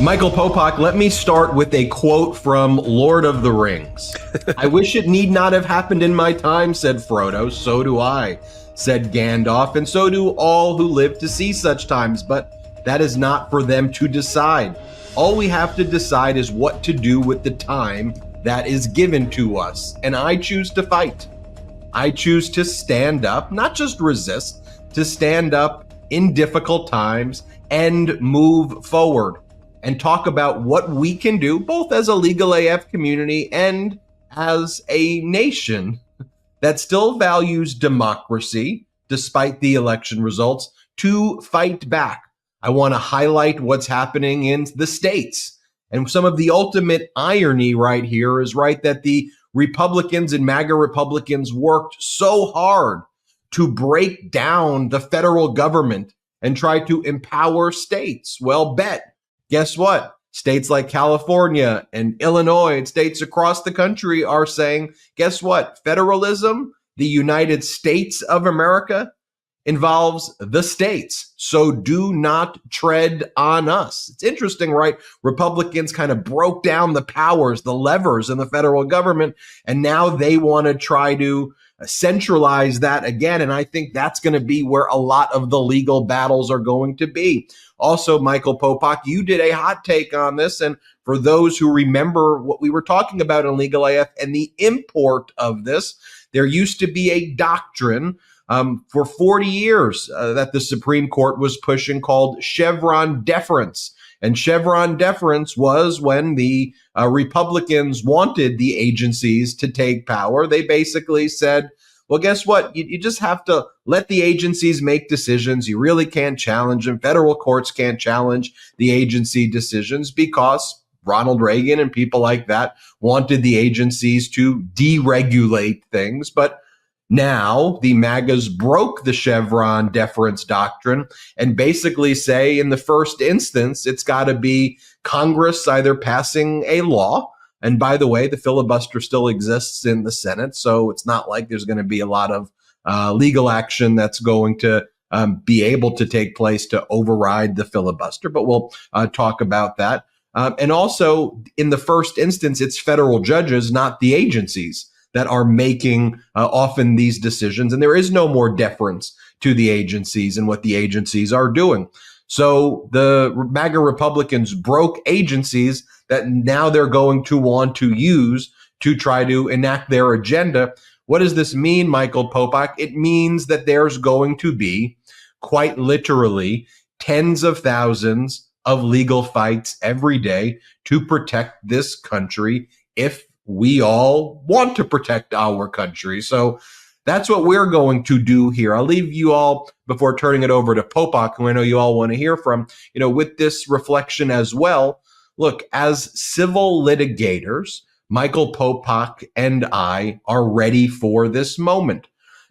Michael Popok, let me start with a quote from Lord of the Rings. I wish it need not have happened in my time, said Frodo. So do I, said Gandalf, and so do all who live to see such times, but that is not for them to decide. All we have to decide is what to do with the time that is given to us, and I choose to fight. I choose to stand up, not just resist, to stand up in difficult times and move forward and talk about what we can do, both as a legal AF community and as a nation that still values democracy, despite the election results, to fight back. I want to highlight what's happening in the states. And some of the ultimate irony right here is that the Republicans and MAGA Republicans worked so hard to break down the federal government and try to empower states. Well, guess what? States like California and Illinois and states across the country are saying, guess what? Federalism, the United States of America, involves the states. So do not tread on us. It's interesting, right? Republicans kind of broke down the powers, the levers in the federal government, and now they want to try to centralize that again. And I think that's going to be where a lot of the legal battles are going to be. Also, Michael Popok, you did a hot take on this. And for those who remember what we were talking about in Legal AF and the import of this, there used to be a doctrine for 40 years that the Supreme Court was pushing called Chevron deference. And Chevron deference was when the Republicans wanted the agencies to take power. They basically said, well, guess what? You just have to let the agencies make decisions. You really can't challenge them. Federal courts can't challenge the agency decisions because Ronald Reagan and people like that wanted the agencies to deregulate things. But now the MAGAs broke the Chevron deference doctrine and basically say in the first instance, it's got to be Congress either passing a law. And by the way, the filibuster still exists in the Senate, so it's not like there's going to be a lot of legal action that's going to be able to take place to override the filibuster. But we'll talk about that. And also, in the first instance, it's federal judges, not the agencies, that are making often these decisions. And there is no more deference to the agencies and what the agencies are doing. So the MAGA Republicans broke agencies that now they're going to want to use to try to enact their agenda. What does this mean, Michael Popok? It means that there's going to be, quite literally, tens of thousands of legal fights every day to protect this country if we all want to protect our country. So that's what we're going to do here. I'll leave you all, before turning it over to Popok, who I know you all want to hear from, with this reflection as well. Look, as civil litigators, Michael Popok and I are ready for this moment.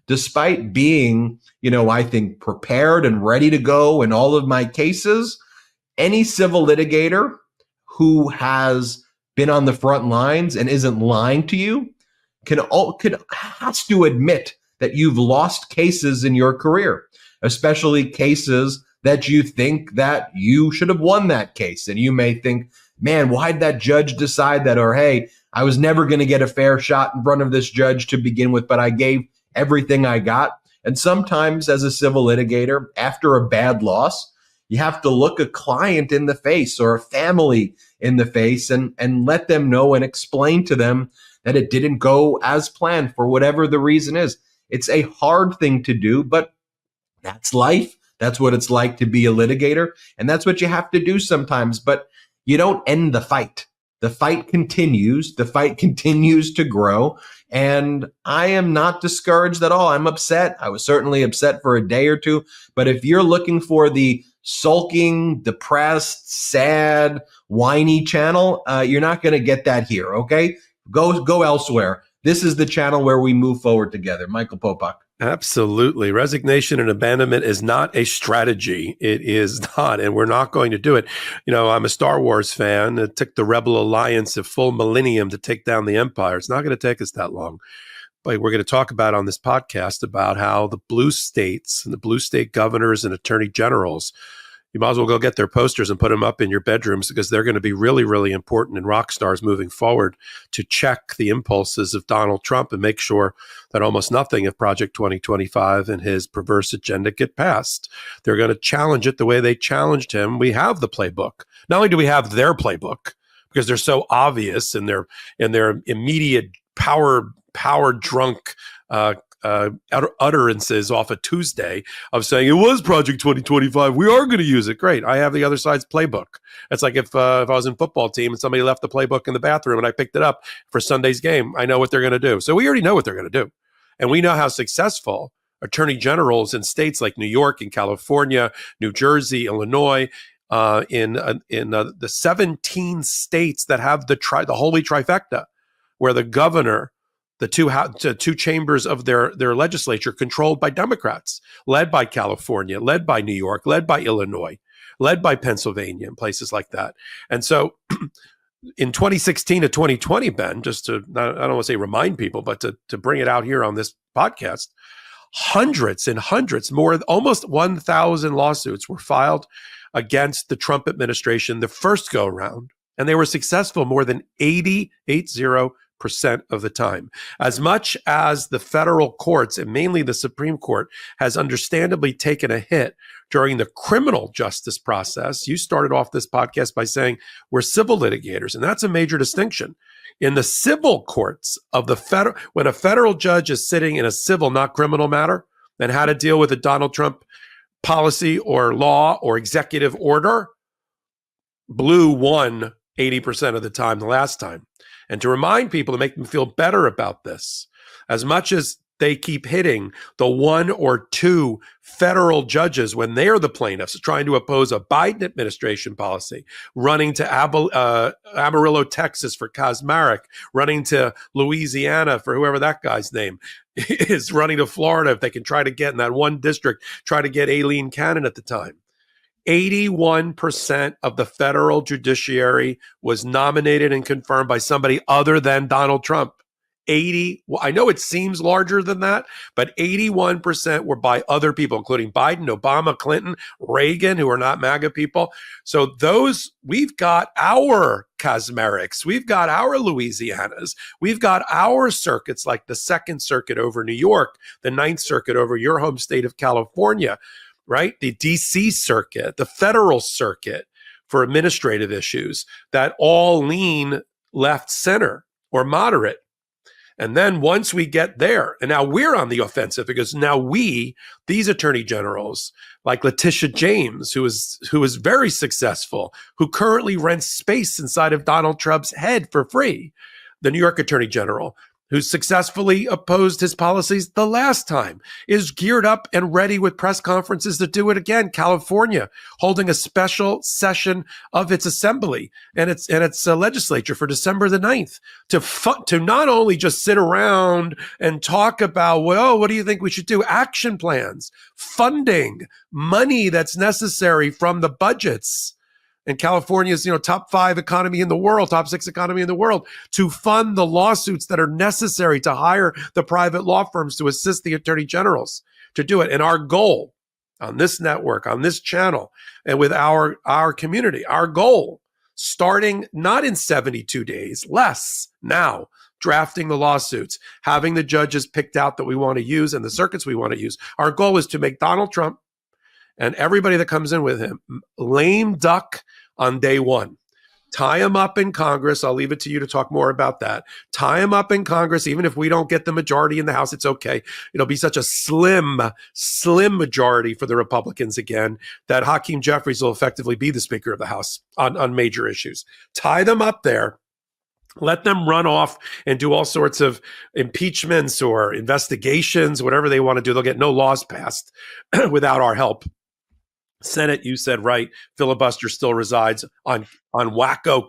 Despite being, I think prepared and ready to go in all of my cases, any civil litigator who has been on the front lines and isn't lying to you has to admit that you've lost cases in your career, especially cases that you think that you should have won that case. And you may think, man, why did that judge decide that? Or, hey, I was never going to get a fair shot in front of this judge to begin with, but I gave everything I got. And sometimes as a civil litigator, after a bad loss, you have to look a client in the face or a family in the face and let them know and explain to them that it didn't go as planned for whatever the reason is. It's a hard thing to do, but that's life. That's what it's like to be a litigator. And that's what you have to do sometimes. But you don't end the fight. The fight continues. The fight continues to grow. And I am not discouraged at all. I'm upset. I was certainly upset for a day or two. But if you're looking for the sulking, depressed, sad, whiny channel, you're not going to get that here, okay? Go elsewhere. This is the channel where we move forward together. Michael Popok. Absolutely. Resignation and abandonment is not a strategy. It is not, and we're not going to do it. I'm a Star Wars fan. It took the Rebel Alliance a full millennium to take down the Empire. It's not going to take us that long. But we're going to talk about on this podcast about how the blue states and the blue state governors and attorney generals you might as well go get their posters and put them up in your bedrooms, because they're going to be really, really important and rock stars moving forward to check the impulses of Donald Trump and make sure that almost nothing of Project 2025 and his perverse agenda get passed. They're going to challenge it the way they challenged him. We have the playbook. Not only do we have their playbook, because they're so obvious in their immediate power drunk utterances off a Tuesday of saying it was Project 2025. We are going to use it. Great. I have the other side's playbook. It's like if I was in football team and somebody left the playbook in the bathroom and I picked it up for Sunday's game, I know what they're going to do. So we already know what they're going to do. And we know how successful attorney generals in states like New York and California, New Jersey, Illinois, in the 17 states that have the holy trifecta, where the governor, the two chambers of their legislature controlled by Democrats, led by California, led by New York, led by Illinois, led by Pennsylvania, and places like that. And so in 2016 to 2020, Ben, just to, I don't want to say remind people, but to bring it out here on this podcast, hundreds and hundreds, almost 1,000 lawsuits were filed against the Trump administration the first go around, and they were successful more than 80% of the time. As much as the federal courts, and mainly the Supreme Court, has understandably taken a hit during the criminal justice process. You started off this podcast by saying we're civil litigators, and that's a major distinction. In the civil courts of the when a federal judge is sitting in a civil, not criminal matter, and how to deal with a Donald Trump policy or law or executive order, blue won 80% of the time the last time. And to remind people, to make them feel better about this, as much as they keep hitting the one or two federal judges when they're the plaintiffs trying to oppose a Biden administration policy, running to Amarillo, Texas for Kazmarek, running to Louisiana for whoever that guy's name is, running to Florida if they can try to get in that one district, try to get Aileen Cannon at the time. 81% of the federal judiciary was nominated and confirmed by somebody other than Donald Trump. I know it seems larger than that, but 81% were by other people, including Biden, Obama, Clinton, Reagan, who are not MAGA people. So we've got our Kazmareks, we've got our Louisianas, we've got our circuits like the Second Circuit over New York, the Ninth Circuit over your home state of California, right? The DC Circuit, the Federal Circuit for administrative issues that all lean left center or moderate. And then once we get there, and now we're on the offensive, because now these attorney generals like Letitia James, who is very successful, who currently rents space inside of Donald Trump's head for free, the New York attorney general, who successfully opposed his policies the last time, is geared up and ready with press conferences to do it again. California holding a special session of its assembly and its legislature for December the 9th to not only just sit around and talk about, well, what do you think we should do? Action plans, funding, money that's necessary from the budgets. And California's, top 5 economy in the world, top 6 economy in the world, to fund the lawsuits that are necessary to hire the private law firms to assist the attorney generals to do it. And our goal on this network, on this channel, and with our community, our goal, starting not in 72 days, less now, drafting the lawsuits, having the judges picked out that we want to use and the circuits we want to use. Our goal is to make Donald Trump and everybody that comes in with him lame duck on day one. Tie him up in Congress. I'll leave it to you to talk more about that. Tie him up in Congress. Even if we don't get the majority in the House, it's okay. It'll be such a slim majority for the Republicans again that Hakeem Jeffries will effectively be the Speaker of the House on major issues. Tie them up there. Let them run off and do all sorts of impeachments or investigations, whatever they want to do. They'll get no laws passed without our help. Senate, you said right, filibuster still resides on wacko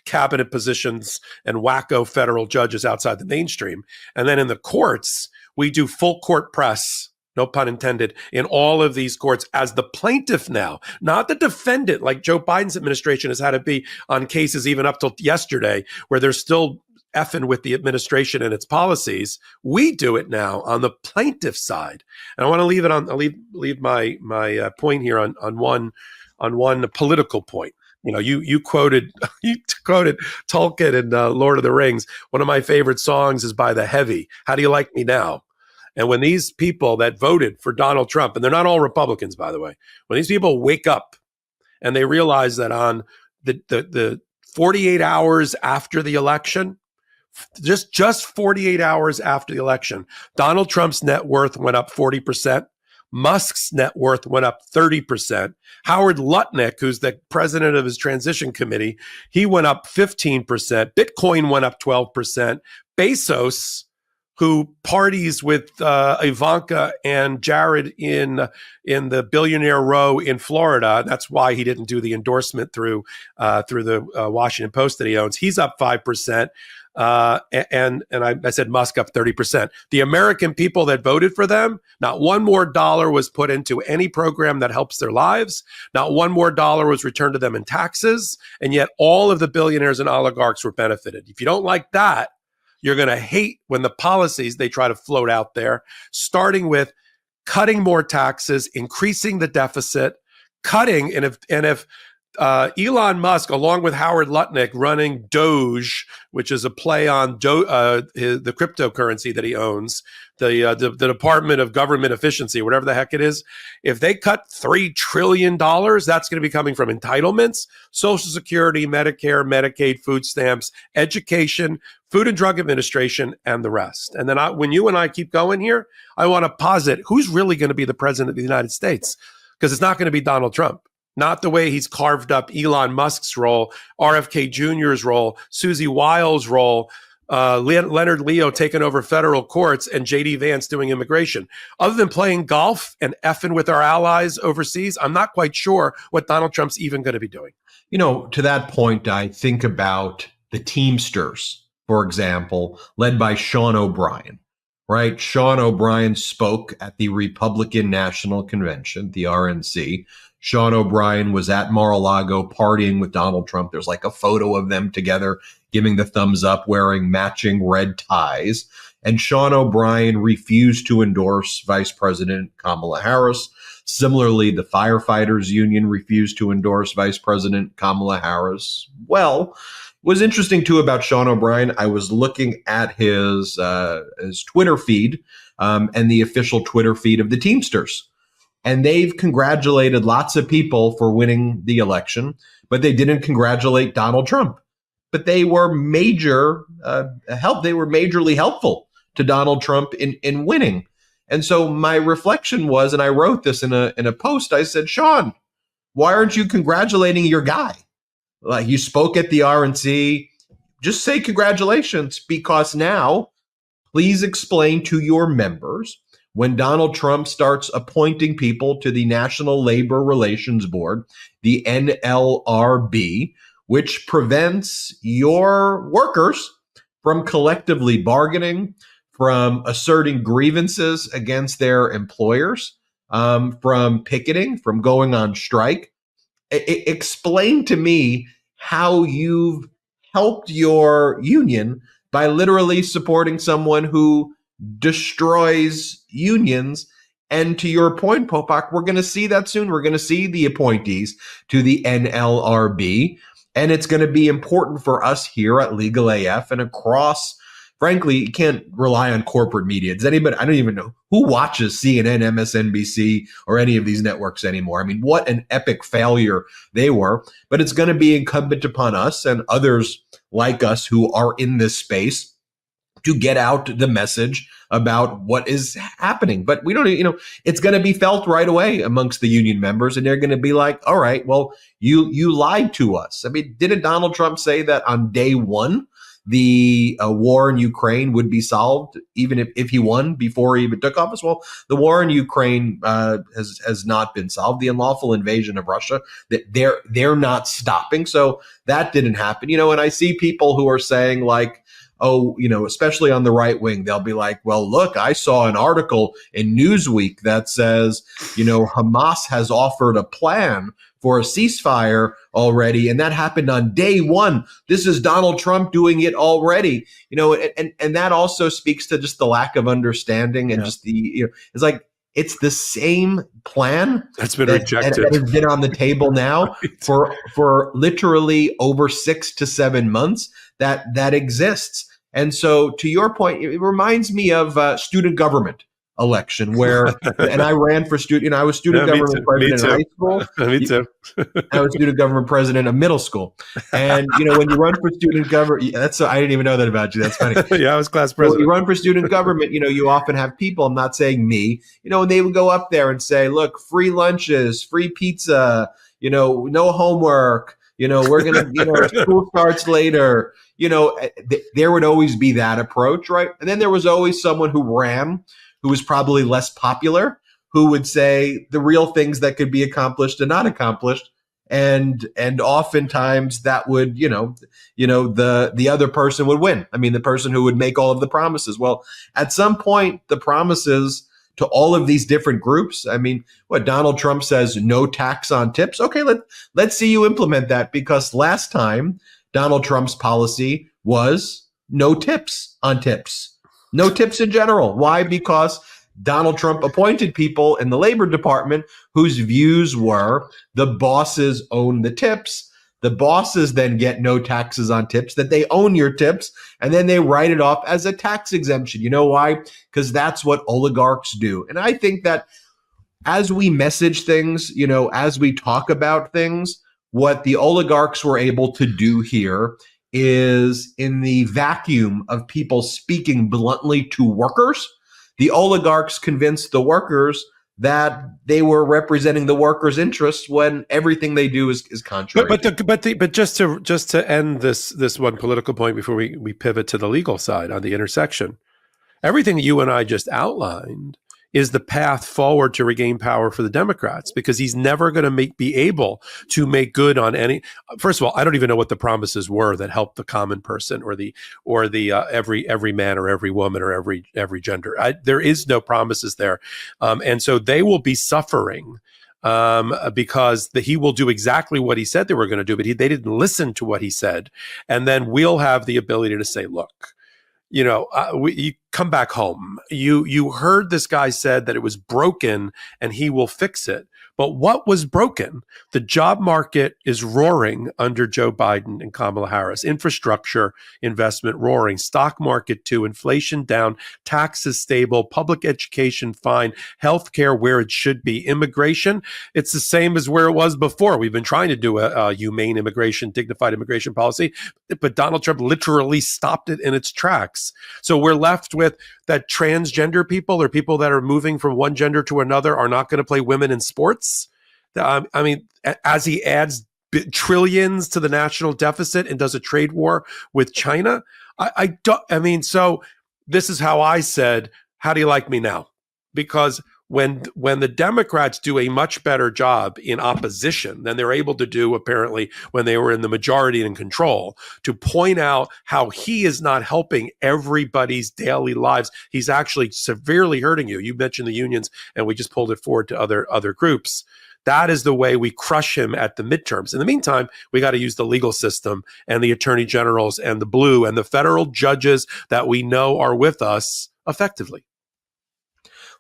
cabinet positions and wacko federal judges outside the mainstream. And then in the courts, we do full court press, no pun intended, in all of these courts as the plaintiff now, not the defendant, like Joe Biden's administration has had to be on cases even up till yesterday, where there's still effing with the administration and its policies. We do it now on the plaintiff side. And I want to leave it on, I'll leave my point here on one political point. You know, you quoted Tolkien in Lord of the Rings. One of my favorite songs is by The Heavy. How do you like me now? And when these people that voted for Donald Trump, and they're not all Republicans, by the way, when these people wake up and they realize that on the 48 hours after the election, just 48 hours after the election, Donald Trump's net worth went up 40%. Musk's net worth went up 30%. Howard Lutnick, who's the president of his transition committee, he went up 15%. Bitcoin went up 12%. Bezos, who parties with Ivanka and Jared in the billionaire row in Florida. That's why he didn't do the endorsement through the Washington Post that he owns. He's up 5%. And I said Musk up 30%. The American people that voted for them, not one more dollar was put into any program that helps their lives. Not one more dollar was returned to them in taxes. And yet all of the billionaires and oligarchs were benefited. If you don't like that, you're going to hate when the policies they try to float out there, starting with cutting more taxes, increasing the deficit, cutting, and if Elon Musk, along with Howard Lutnick, running Doge, which is a play on the cryptocurrency that he owns, the Department of Government Efficiency, whatever the heck it is, if they cut $3 trillion, that's going to be coming from entitlements, Social Security, Medicare, Medicaid, food stamps, education, Food and Drug Administration, and the rest. And then when you and I keep going here, I want to posit who's really going to be the president of the United States, because it's not going to be Donald Trump. Not the way he's carved up Elon Musk's role, RFK Jr.'s role, Susie Wiles' role, Leonard Leo taking over federal courts, and J.D. Vance doing immigration. Other than playing golf and effing with our allies overseas, I'm not quite sure what Donald Trump's even going to be doing. You know, to that point, I think about the Teamsters, for example, led by Sean O'Brien, right? Sean O'Brien spoke at the Republican National Convention, the RNC. Sean O'Brien was at Mar-a-Lago partying with Donald Trump. There's like a photo of them together giving the thumbs up, wearing matching red ties. And Sean O'Brien refused to endorse Vice President Kamala Harris. Similarly, the firefighters union refused to endorse Vice President Kamala Harris. Well, what's interesting too about Sean O'Brien, I was looking at his Twitter feed and the official Twitter feed of the Teamsters. And they've congratulated lots of people for winning the election, but they didn't congratulate Donald Trump. But they were they were majorly helpful to Donald Trump in winning. And so my reflection was, and I wrote this in a post, I said, Sean, why aren't you congratulating your guy? Like, you spoke at the RNC, just say congratulations, because now please explain to your members, when Donald Trump starts appointing people to the National Labor Relations Board, the NLRB, which prevents your workers from collectively bargaining, from asserting grievances against their employers, from picketing, from going on strike. Explain to me how you've helped your union by literally supporting someone who destroys unions. And to your point, Popok, we're going to see that soon. We're going to see the appointees to the NLRB. And it's going to be important for us here at LegalAF and across. Frankly, you can't rely on corporate media. Does anybody, I don't even know who watches CNN, MSNBC, or any of these networks anymore. I mean, what an epic failure they were. But it's going to be incumbent upon us and others like us who are in this space to get out the message about what is happening. But we don't, it's going to be felt right away amongst the union members. And they're going to be like, all right, well, you lied to us. I mean, didn't Donald Trump say that on day one, the war in Ukraine would be solved, even if he won before he even took office? Well, the war in Ukraine has not been solved. The unlawful invasion of Russia, that they're not stopping. So that didn't happen. And I see people who are saying like, oh, especially on the right wing, they'll be like, well, look, I saw an article in Newsweek that says, Hamas has offered a plan for a ceasefire already, and that happened on day one. This is Donald Trump doing it already, and that also speaks to just the lack of understanding and just it's like it's the same plan that's been rejected, that has been on the table now for literally over 6 to 7 months that exists. And so, to your point, it reminds me of student government election where, and I ran for student, I was student government president in high school. Me too. I was student government president of middle school. And, when you run for student government, I didn't even know that about you. That's funny. Yeah, I was class president. When you run for student government, you often have people, I'm not saying me, and they would go up there and say, look, free lunches, free pizza, no homework, we're going to, school starts later. There would always be that approach, right? And then there was always someone who ran who was probably less popular, who would say the real things that could be accomplished and not accomplished. And oftentimes that would, the other person would win. I mean, the person who would make all of the promises. Well, at some point, the promises to all of these different groups. I mean, what Donald Trump says, no tax on tips. Okay, let's see you implement that, because last time Donald Trump's policy was no tips on tips. No tips in general. Why? Because Donald Trump appointed people in the Labor Department whose views were the bosses own the tips. The bosses then get no taxes on tips, that they own your tips, and then they write it off as a tax exemption. You know why? Because that's what oligarchs do. And I think that as we message things, as we talk about things, what the oligarchs were able to do here is, in the vacuum of people speaking bluntly to workers, the oligarchs convinced the workers that they were representing the workers' interests when everything they do is contrary. But just to end this one political point before we pivot to the legal side on the intersection, everything you and I just outlined is the path forward to regain power for the Democrats, because he's never going to be able to make good on any. First of all, I don't even know what the promises were that helped the common person or the every man or every woman or every gender. There is no promises there, and so they will be suffering because he will do exactly what he said they were going to do, but they didn't listen to what he said, and then we'll have the ability to say, look, you come back home. You heard this guy said that it was broken and he will fix it. But what was broken? The job market is roaring under Joe Biden and Kamala Harris. Infrastructure investment roaring. Stock market too. Inflation down. Taxes stable. Public education fine. Healthcare where it should be. Immigration, it's the same as where it was before. We've been trying to do a humane immigration, dignified immigration policy, but Donald Trump literally stopped it in its tracks. So we're left with that transgender people, or people that are moving from one gender to another, are not going to play women in sports. I mean, as he adds trillions to the national deficit and does a trade war with China, so this is how I said, how do you like me now? Because when the Democrats do a much better job in opposition than they're able to do apparently when they were in the majority and in control, to point out how he is not helping everybody's daily lives, he's actually severely hurting you. You mentioned the unions, and we just pulled it forward to other groups. That is the way we crush him at the midterms. In the meantime, we got to use the legal system and the attorney generals and the blue and the federal judges that we know are with us effectively.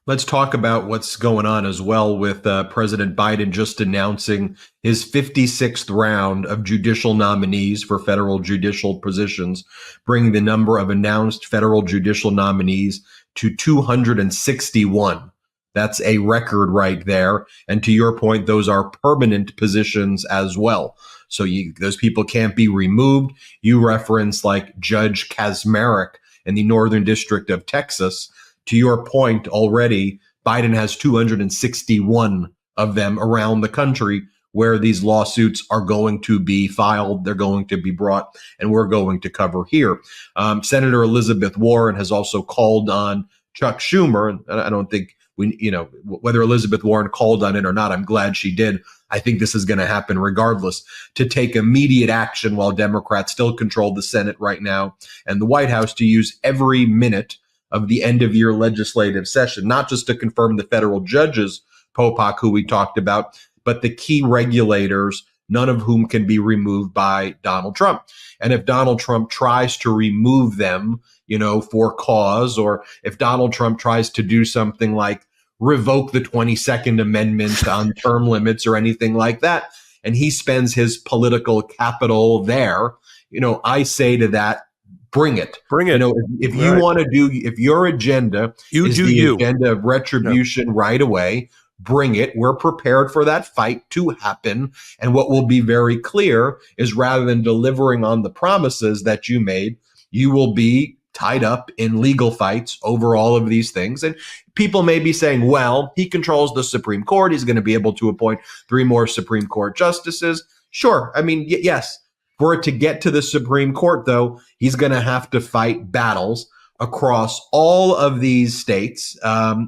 Let's talk about what's going on as well with President Biden just announcing his 56th round of judicial nominees for federal judicial positions, bringing the number of announced federal judicial nominees to 261. That's a record right there. And to your point, those are permanent positions as well. So those people can't be removed. You reference like Judge Kaczmarek in the Northern District of Texas. To your point already, Biden has 261 of them around the country where these lawsuits are going to be filed. They're going to be brought, and we're going to cover here. Senator Elizabeth Warren has also called on Chuck Schumer. And I don't think whether Elizabeth Warren called on it or not, I'm glad she did. I think this is going to happen regardless, to take immediate action while Democrats still control the Senate right now and the White House, to use every minute of the end of year legislative session, not just to confirm the federal judges, Popok, who we talked about, but the key regulators, none of whom can be removed by Donald Trump. And if Donald Trump tries to remove them, for cause, or if Donald Trump tries to do something like revoke the 22nd Amendment on term limits or anything like that, and he spends his political capital there, I say to that, bring it. Bring it. If you want to if your agenda is the agenda of retribution right away, bring it. We're prepared for that fight to happen. And what will be very clear is rather than delivering on the promises that you made, you will be tied up in legal fights over all of these things. And people may be saying, well, he controls the Supreme Court. He's going to be able to appoint 3 more Supreme Court justices. Sure. I mean, yes. For it to get to the Supreme Court, though, he's going to have to fight battles across all of these states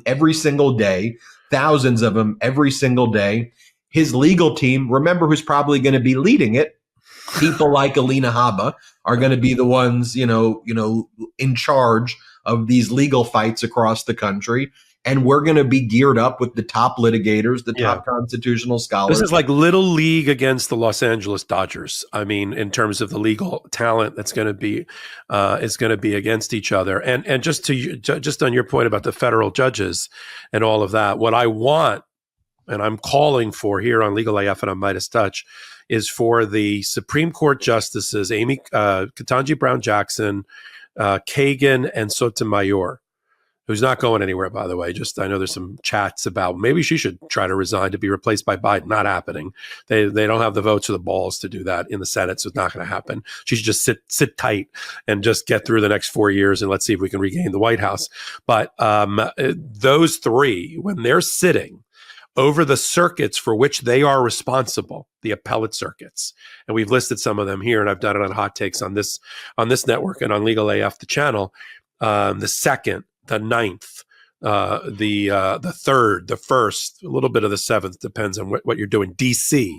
every single day, thousands of them every single day. His legal team, remember who's probably going to be leading it, people like Alina Habba are going to be the ones, in charge of these legal fights across the country. And we're going to be geared up with the top litigators, the top constitutional scholars. This is like Little League against the Los Angeles Dodgers. I mean, in terms of the legal talent that's going to be against each other. And just on your point about the federal judges and all of that, what I want and I'm calling for here on Legal AF and on Midas Touch is for the Supreme Court justices, Ketanji Brown Jackson, Kagan, and Sotomayor, who's not going anywhere, by the way. Just I know there's some chats about maybe she should try to resign to be replaced by Biden. Not happening. They don't have the votes or the balls to do that in the Senate, so it's not going to happen. She should just sit tight and just get through the next 4 years, and let's see if we can regain the White House. But those three, when they're sitting over the circuits for which they are responsible, the appellate circuits, and we've listed some of them here, and I've done it on Hot Takes on this network and on Legal AF, the channel. The 2nd, the 9th, the 3rd, the 1st, a little bit of the 7th, depends on what you're doing. DC,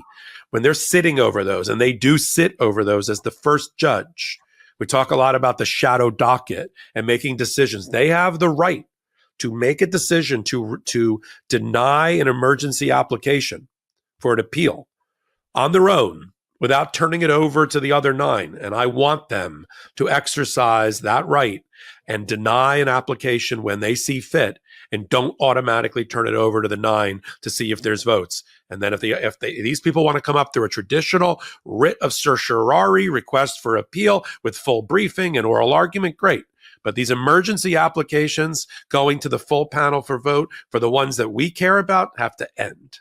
when they're sitting over those, and they do sit over those as the first judge, we talk a lot about the shadow docket and making decisions. They have the right to make a decision to deny an emergency application for an appeal on their own without turning it over to the other 9. And I want them to exercise that right and deny an application when they see fit, and don't automatically turn it over to the 9 to see if there's votes. And then if these people want to come up through a traditional writ of certiorari, request for appeal with full briefing and oral argument, great. But these emergency applications going to the full panel for vote for the ones that we care about have to end.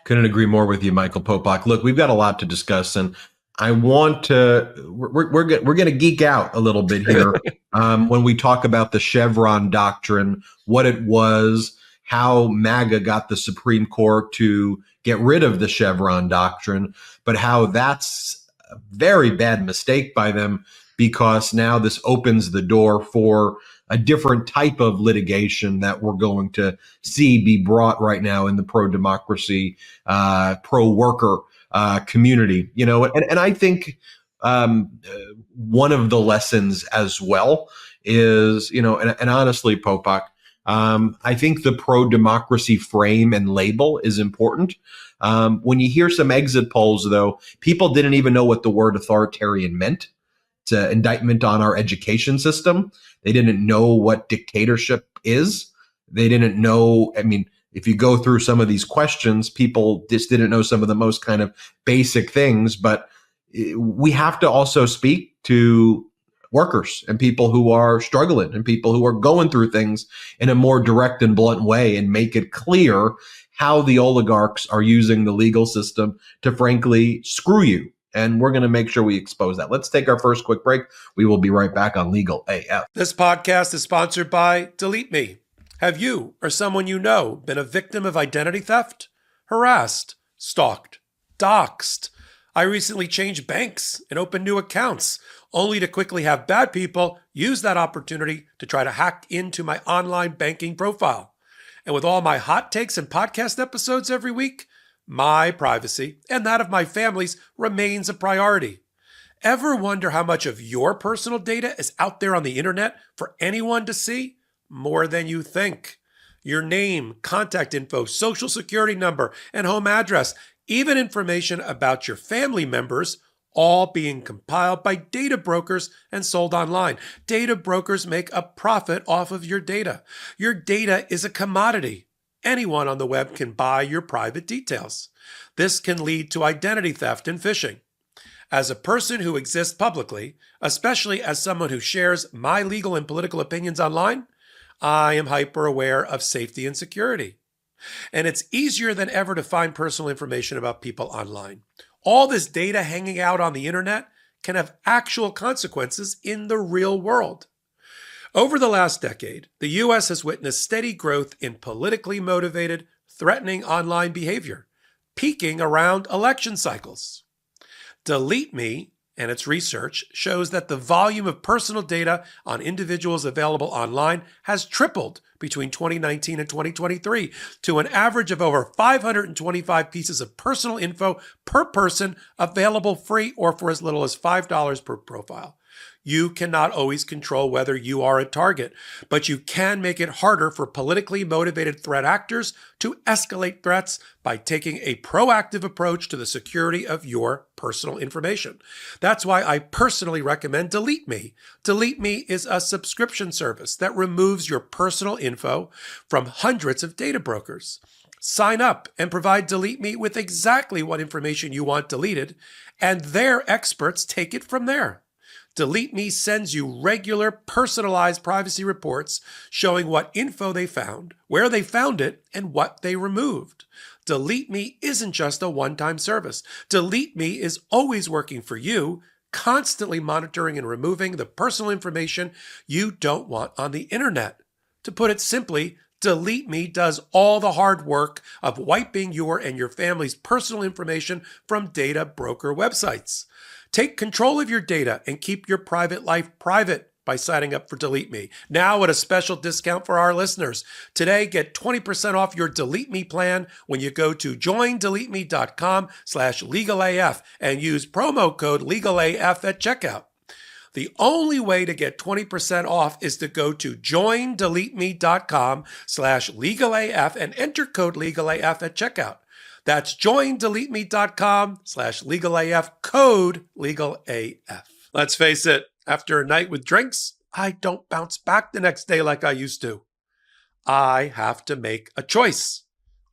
Couldn't agree more with you, Michael Popok. Look, we've got a lot to discuss, and I want to. We're going to geek out a little bit here when we talk about the Chevron doctrine, what it was, how MAGA got the Supreme Court to get rid of the Chevron doctrine, but how that's a very bad mistake by them, because now this opens the door for a different type of litigation that we're going to see be brought right now in the pro-democracy, pro-worker community. And I think one of the lessons as well is, and honestly, Popok, I think the pro-democracy frame and label is important. When you hear some exit polls, though, people didn't even know what the word authoritarian meant. It's an indictment on our education system. They didn't know what dictatorship is. They didn't know. I mean, if you go through some of these questions, people just didn't know some of the most kind of basic things. But we have to also speak to workers and people who are struggling and people who are going through things in a more direct and blunt way, and make it clear how the oligarchs are using the legal system to frankly screw you. And we're going to make sure we expose that. Let's take our first quick break. We will be right back on Legal AF. This podcast is sponsored by Delete Me. Have you or someone you know been a victim of identity theft, harassed, stalked, doxxed? I recently changed banks and opened new accounts, only to quickly have bad people use that opportunity to try to hack into my online banking profile. And with all my hot takes and podcast episodes every week, my privacy and that of my family's remains a priority. Ever wonder how much of your personal data is out there on the internet for anyone to see? More than you think. your name, contact info, social security number, and home address, even information about your family members, all being compiled by data brokers and sold online. Data brokers make a profit off of your data. Your data is a commodity. Anyone on the web can buy your private details. This can lead to identity theft and phishing. As a person who exists publicly, especially as someone who shares my legal and political opinions online, I am hyper aware of safety and security. And it's easier than ever to find personal information about people online. All this data hanging out on the internet can have actual consequences in the real world. Over the last decade, the U.S. has witnessed steady growth in politically motivated, threatening online behavior, peaking around election cycles. Delete Me and its research shows that the volume of personal data on individuals available online has tripled between 2019 and 2023 to an average of over 525 pieces of personal info per person available free or for as little as $5 per profile. You cannot always control whether you are a target, but you can make it harder for politically motivated threat actors to escalate threats by taking a proactive approach to the security of your personal information. That's why I personally recommend Delete Me. Delete Me is a subscription service that removes your personal info from hundreds of data brokers. Sign up and provide Delete Me with exactly what information you want deleted, and their experts take it from there. Delete Me sends you regular personalized privacy reports showing what info they found, where they found it, and what they removed. Delete Me isn't just a one-time service. Delete Me is always working for you, constantly monitoring and removing the personal information you don't want on the internet. To put it simply, Delete Me does all the hard work of wiping your and your family's personal information from data broker websites. Take control of your data and keep your private life private by signing up for Delete Me. Now at a special discount for our listeners. Today, get 20% off your Delete Me plan when you go to joindeleteme.com/legalaf and use promo code LEGALAF at checkout. The only way to get 20% off is to go to joindeleteme.com/legalaf and enter code LEGALAF at checkout. That's joindeleteme.com/legalaf, code LEGALAF. Let's face it, after a night with drinks, I don't bounce back the next day like I used to. I have to make a choice.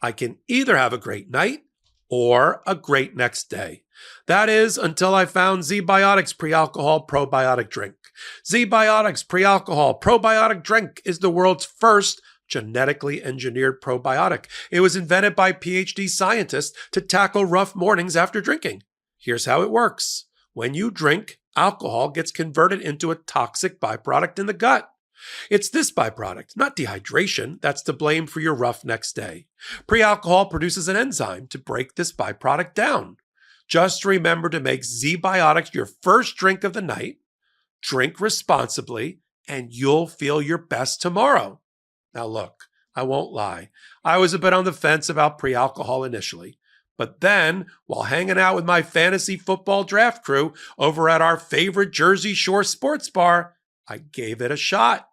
I can either have a great night or a great next day. That is until I found ZBiotics Pre-Alcohol Probiotic Drink. ZBiotics Pre-Alcohol Probiotic Drink is the world's first genetically engineered probiotic. It was invented by PhD scientists to tackle rough mornings after drinking. Here's how it works. When you drink, alcohol gets converted into a toxic byproduct in the gut. It's this byproduct, not dehydration, that's to blame for your rough next day. Pre-alcohol produces an enzyme to break this byproduct down. Just remember to make ZBiotics your first drink of the night, drink responsibly, and you'll feel your best tomorrow. Now look, I won't lie. I was a bit on the fence about pre-alcohol initially. But then, while hanging out with my fantasy football draft crew over at our favorite Jersey Shore sports bar, I gave it a shot.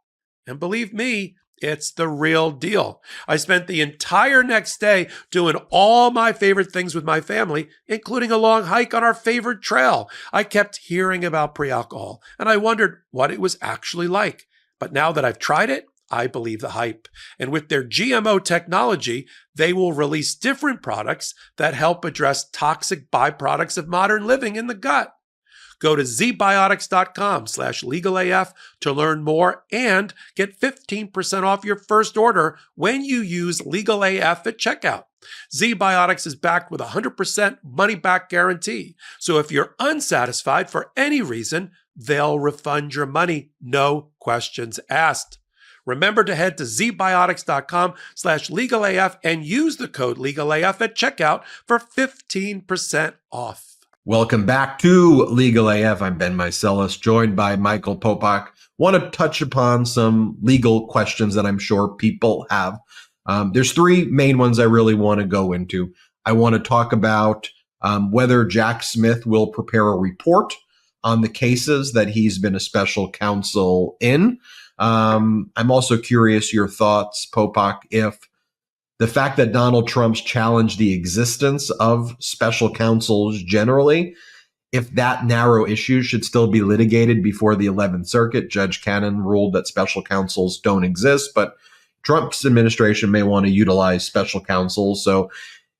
And believe me, it's the real deal. I spent the entire next day doing all my favorite things with my family, including a long hike on our favorite trail. I kept hearing about pre-alcohol, and I wondered what it was actually like. But now that I've tried it, I believe the hype. And with their GMO technology, they will release different products that help address toxic byproducts of modern living in the gut. Go to zbiotics.com/legalaf to learn more and get 15% off your first order when you use LegalAF at checkout. ZBiotics is backed with a 100% money-back guarantee. So if you're unsatisfied for any reason, they'll refund your money, no questions asked. Remember to head to zbiotics.com/legalaf and use the code LEGALAF at checkout for 15% off. Welcome back to Legal AF. I'm Ben Meiselas, joined by Michael Popok. Want to touch upon some legal questions that I'm sure people have. There's three main ones I really want to go into. I want to talk about whether Jack Smith will prepare a report on the cases that he's been a special counsel in. I'm also curious your thoughts, Popok, if the fact that Donald Trump's challenged the existence of special counsels generally, if that narrow issue should still be litigated before the 11th Circuit. Judge Cannon ruled that special counsels don't exist, but Trump's administration may want to utilize special counsels. So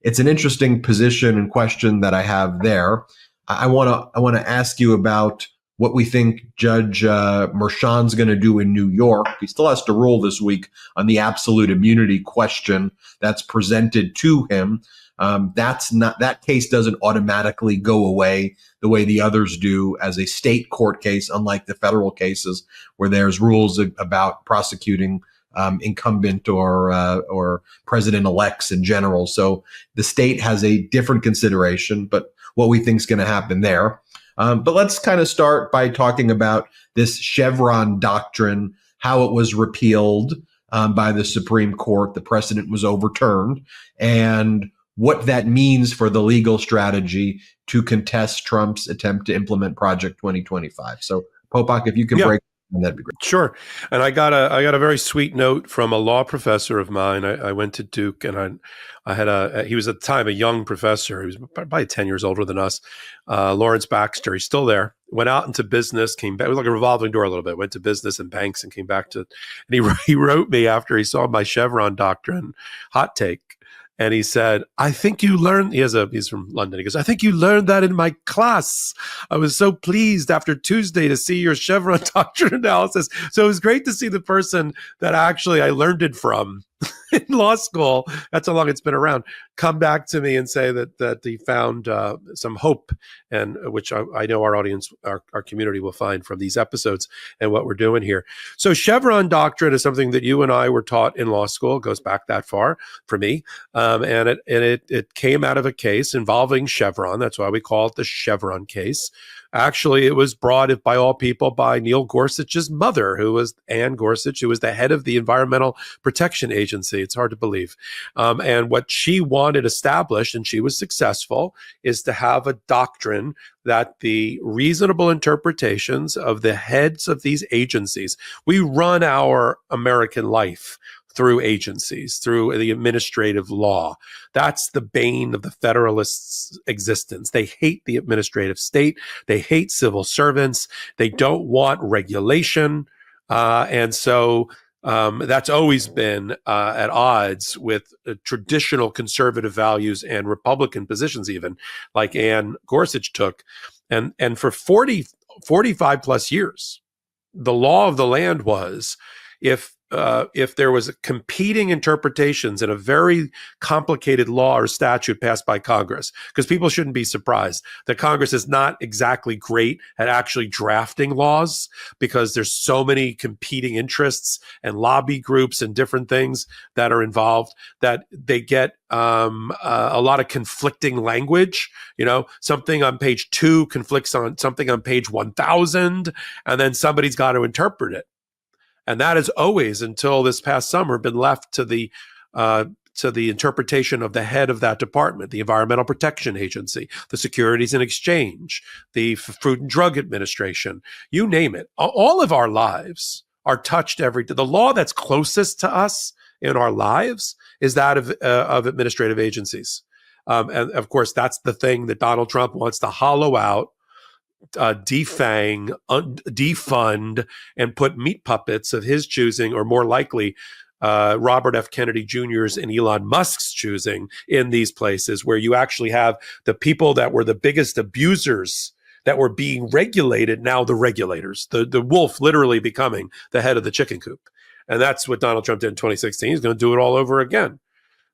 it's an interesting position and question that I have there. I want to ask you about what we think Judge Merchan's going to do in New York. He still has to rule this week on the absolute immunity question that's presented to him. That case doesn't automatically go away the way the others do as a state court case, unlike the federal cases where there's rules about prosecuting incumbent or president-elects in general. So the state has a different consideration, but what we think is going to happen there. But let's kind of start by talking about this Chevron doctrine, how it was repealed by the Supreme Court. The precedent was overturned, and what that means for the legal strategy to contest Trump's attempt to implement Project 2025. So, Popok, if you can break, that'd be great. Sure. And I got a very sweet note from a law professor of mine. I went to Duke, and I had he was at the time a young professor. He was probably 10 years older than us. Lawrence Baxter. He's still there. Went out into business, came back. It was like a revolving door a little bit. Went to business and banks and came back to, and he wrote me after he saw my Chevron doctrine hot take. And he said, I think you learned, he's from London. He goes, I think you learned that in my class. I was so pleased after Tuesday to see your Chevron doctrine analysis. So it was great to see the person that actually I learned it from in law school, that's how long it's been around, come back to me and say that he found some hope, and which I know our audience, our community will find from these episodes and what we're doing here. So Chevron doctrine is something that you and I were taught in law school. It goes back that far for me. And it came out of a case involving Chevron. That's why we call it the Chevron case. Actually, it was brought, by all people, by Neil Gorsuch's mother, who was Ann Gorsuch, who was the head of the Environmental Protection Agency. It's hard to believe. And what she wanted established, and she was successful, is to have a doctrine that the reasonable interpretations of the heads of these agencies, we run our American life through agencies, through the administrative law. That's the bane of the Federalists' existence. They hate the administrative state. They hate civil servants. They don't want regulation. And so that's always been at odds with traditional conservative values and Republican positions, even like Ann Gorsuch took. And for 45 plus years, the law of the land was if there was competing interpretations in a very complicated law or statute passed by Congress, because people shouldn't be surprised that Congress is not exactly great at actually drafting laws because there's so many competing interests and lobby groups and different things that are involved that they get a lot of conflicting language. You know, something on page 2 conflicts on something on page 1000, and then somebody's got to interpret it. And that has always, until this past summer, been left to the interpretation of the head of that department, the Environmental Protection Agency, the Securities and Exchange, the Food and Drug Administration, you name it. All of our lives are touched every day. The law that's closest to us in our lives is that of administrative agencies. And of course, that's the thing that Donald Trump wants to hollow out, defang, defund, and put meat puppets of his choosing, or more likely Robert F. Kennedy Jr.'s and Elon Musk's choosing, in these places where you actually have the people that were the biggest abusers that were being regulated, now the regulators, the wolf literally becoming the head of the chicken coop. And that's what Donald Trump did in 2016. He's going to do it all over again.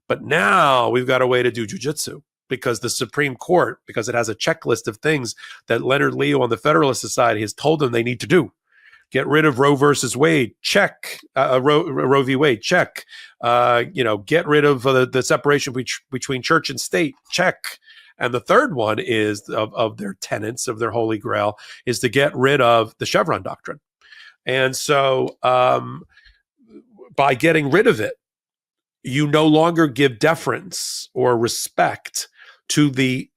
But now we've got a way to do jujitsu, because the Supreme Court, because it has a checklist of things that Leonard Leo on the Federalist Society has told them they need to do. Get rid of Roe versus Wade, check. Roe v. Wade, check. Get rid of the separation between church and state, check. And the third one is of their tenets, of their holy grail, is to get rid of the Chevron doctrine. And so by getting rid of it, you no longer give deference or respect to the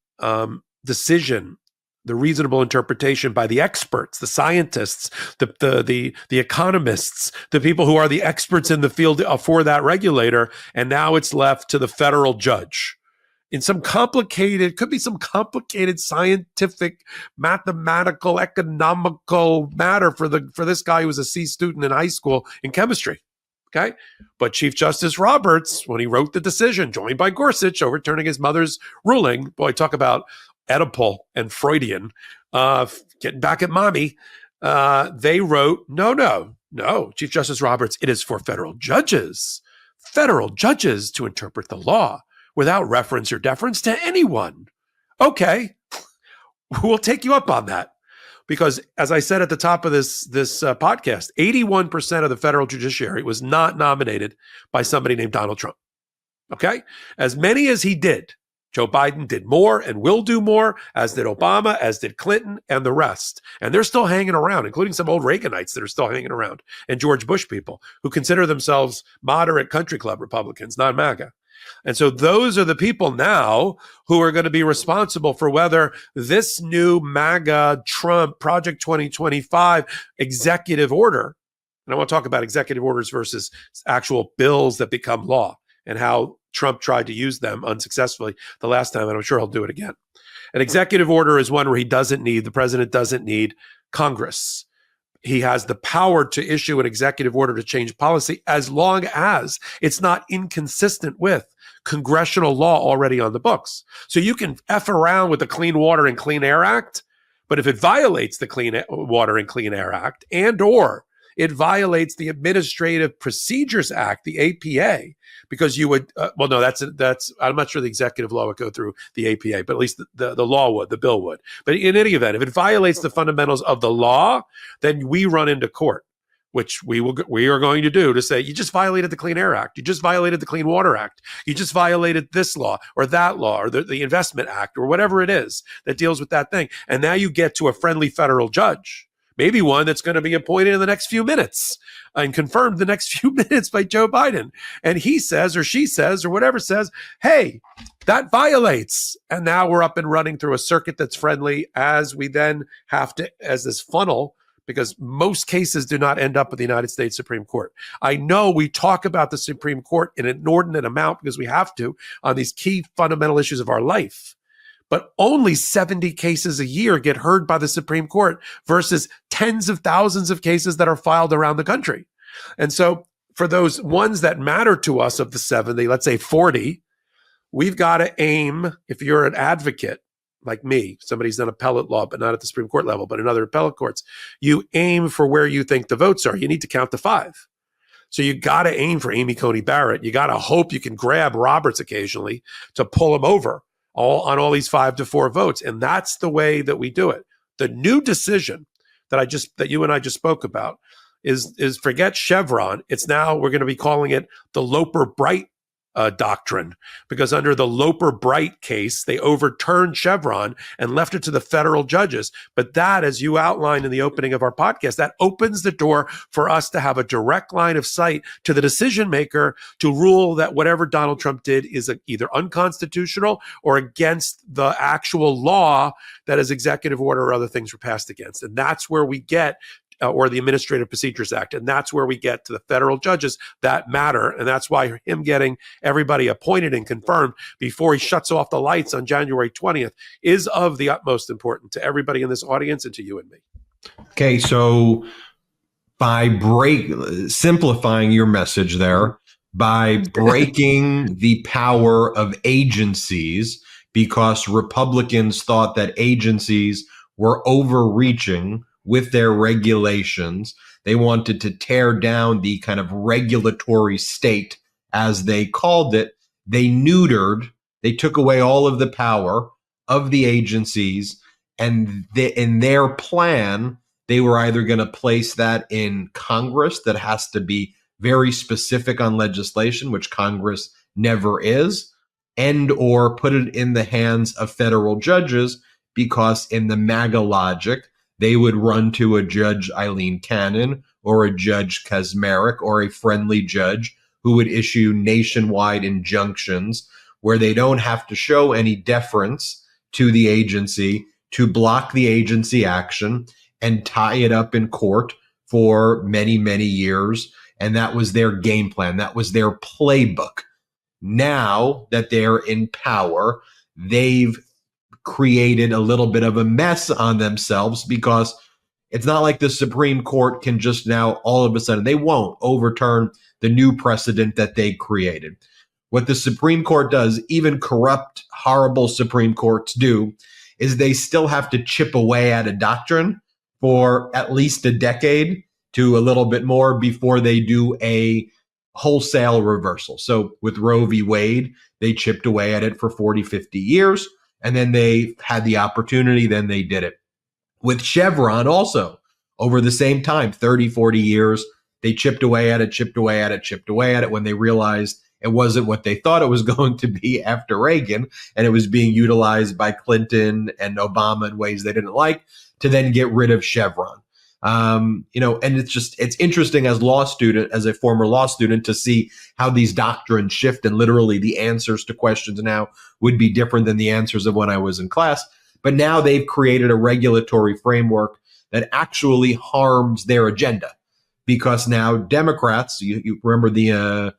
decision the reasonable interpretation by the experts, the scientists, the economists, the people who are the experts in the field for that regulator, and now it's left to the federal judge. In some complicated, could be some complicated scientific, mathematical, economical matter for this guy who was a C student in high school in chemistry. Okay. But Chief Justice Roberts, when he wrote the decision, joined by Gorsuch, overturning his mother's ruling, boy, talk about Oedipal and Freudian, getting back at mommy, they wrote, no, Chief Justice Roberts, it is for federal judges to interpret the law without reference or deference to anyone. Okay, we'll take you up on that. Because as I said at the top of this podcast, 81% of the federal judiciary was not nominated by somebody named Donald Trump. Okay? As many as he did, Joe Biden did more and will do more, as did Obama, as did Clinton, and the rest. And they're still hanging around, including some old Reaganites that are still hanging around, and George Bush people who consider themselves moderate country club Republicans, not MAGA. And so those are the people now who are going to be responsible for whether this new MAGA Trump Project 2025 executive order, and I want to talk about executive orders versus actual bills that become law and how Trump tried to use them unsuccessfully the last time, and I'm sure he'll do it again. An executive order is one where the president doesn't need Congress. He has the power to issue an executive order to change policy as long as it's not inconsistent with congressional law already on the books. So you can F around with the Clean Water and Clean Air Act, but if it violates the Clean Water and Clean Air Act or it violates the Administrative Procedures Act, the APA, because you would, that's I'm not sure the executive law would go through the APA, but at least the law would, the bill would. But in any event, if it violates the fundamentals of the law, then we run into court, which we are going to do, to say, you just violated the Clean Air Act. You just violated the Clean Water Act. You just violated this law or that law or the Investment Act or whatever it is that deals with that thing. And now you get to a friendly federal judge, maybe one that's going to be appointed in the next few minutes and confirmed the next few minutes by Joe Biden. And he says, or she says, or whatever says, hey, that violates. And now we're up and running through a circuit that's friendly, as we then have to, as this funnel, because most cases do not end up with the United States Supreme Court. I know we talk about the Supreme Court in an inordinate amount because we have to on these key fundamental issues of our life. But only 70 cases a year get heard by the Supreme Court versus tens of thousands of cases that are filed around the country. And so for those ones that matter to us of the 70, let's say 40, we've got to aim, if you're an advocate like me, somebody's done appellate law, but not at the Supreme Court level, but in other appellate courts, you aim for where you think the votes are. You need to count to 5. So you got to aim for Amy Coney Barrett. You got to hope you can grab Roberts occasionally to pull him over on all these 5-4 votes. And that's the way that we do it. The new decision that you and I just spoke about is forget Chevron. It's now, we're going to be calling it the Loper-Bright doctrine, because under the Loper-Bright case, they overturned Chevron and left it to the federal judges. But that, as you outlined in the opening of our podcast, that opens the door for us to have a direct line of sight to the decision maker to rule that whatever Donald Trump did is either unconstitutional or against the actual law that his executive order or other things were passed against. And that's where we get or the Administrative Procedures Act. And that's where we get to the federal judges that matter. And that's why him getting everybody appointed and confirmed before he shuts off the lights on January 20th is of the utmost importance to everybody in this audience and to you and me. Okay, so by simplifying your message there, by breaking the power of agencies, because Republicans thought that agencies were overreaching with their regulations. They wanted to tear down the kind of regulatory state, as they called it. They took away all of the power of the agencies, and in their plan, they were either going to place that in Congress that has to be very specific on legislation, which Congress never is, and or put it in the hands of federal judges, because in the MAGA logic, they would run to a Judge Eileen Cannon or a Judge Kaczmarek or a friendly judge who would issue nationwide injunctions where they don't have to show any deference to the agency to block the agency action and tie it up in court for many, many years. And that was their game plan. That was their playbook. Now that they're in power, they've created a little bit of a mess on themselves, because it's not like the Supreme Court can just now all of a sudden, they won't overturn the new precedent that they created. What the Supreme Court does, even corrupt, horrible Supreme Courts do, is they still have to chip away at a doctrine for at least a decade to a little bit more before they do a wholesale reversal. So with Roe v. Wade, they chipped away at it for 40, 50 years, and then they had the opportunity, then they did it. With Chevron also, over the same time, 30, 40 years, they chipped away at it when they realized it wasn't what they thought it was going to be after Reagan, and it was being utilized by Clinton and Obama in ways they didn't like, to then get rid of Chevron. And it's interesting as a former law student, to see how these doctrines shift, and literally the answers to questions now would be different than the answers of when I was in class. But now they've created a regulatory framework that actually harms their agenda, because now Democrats, you remember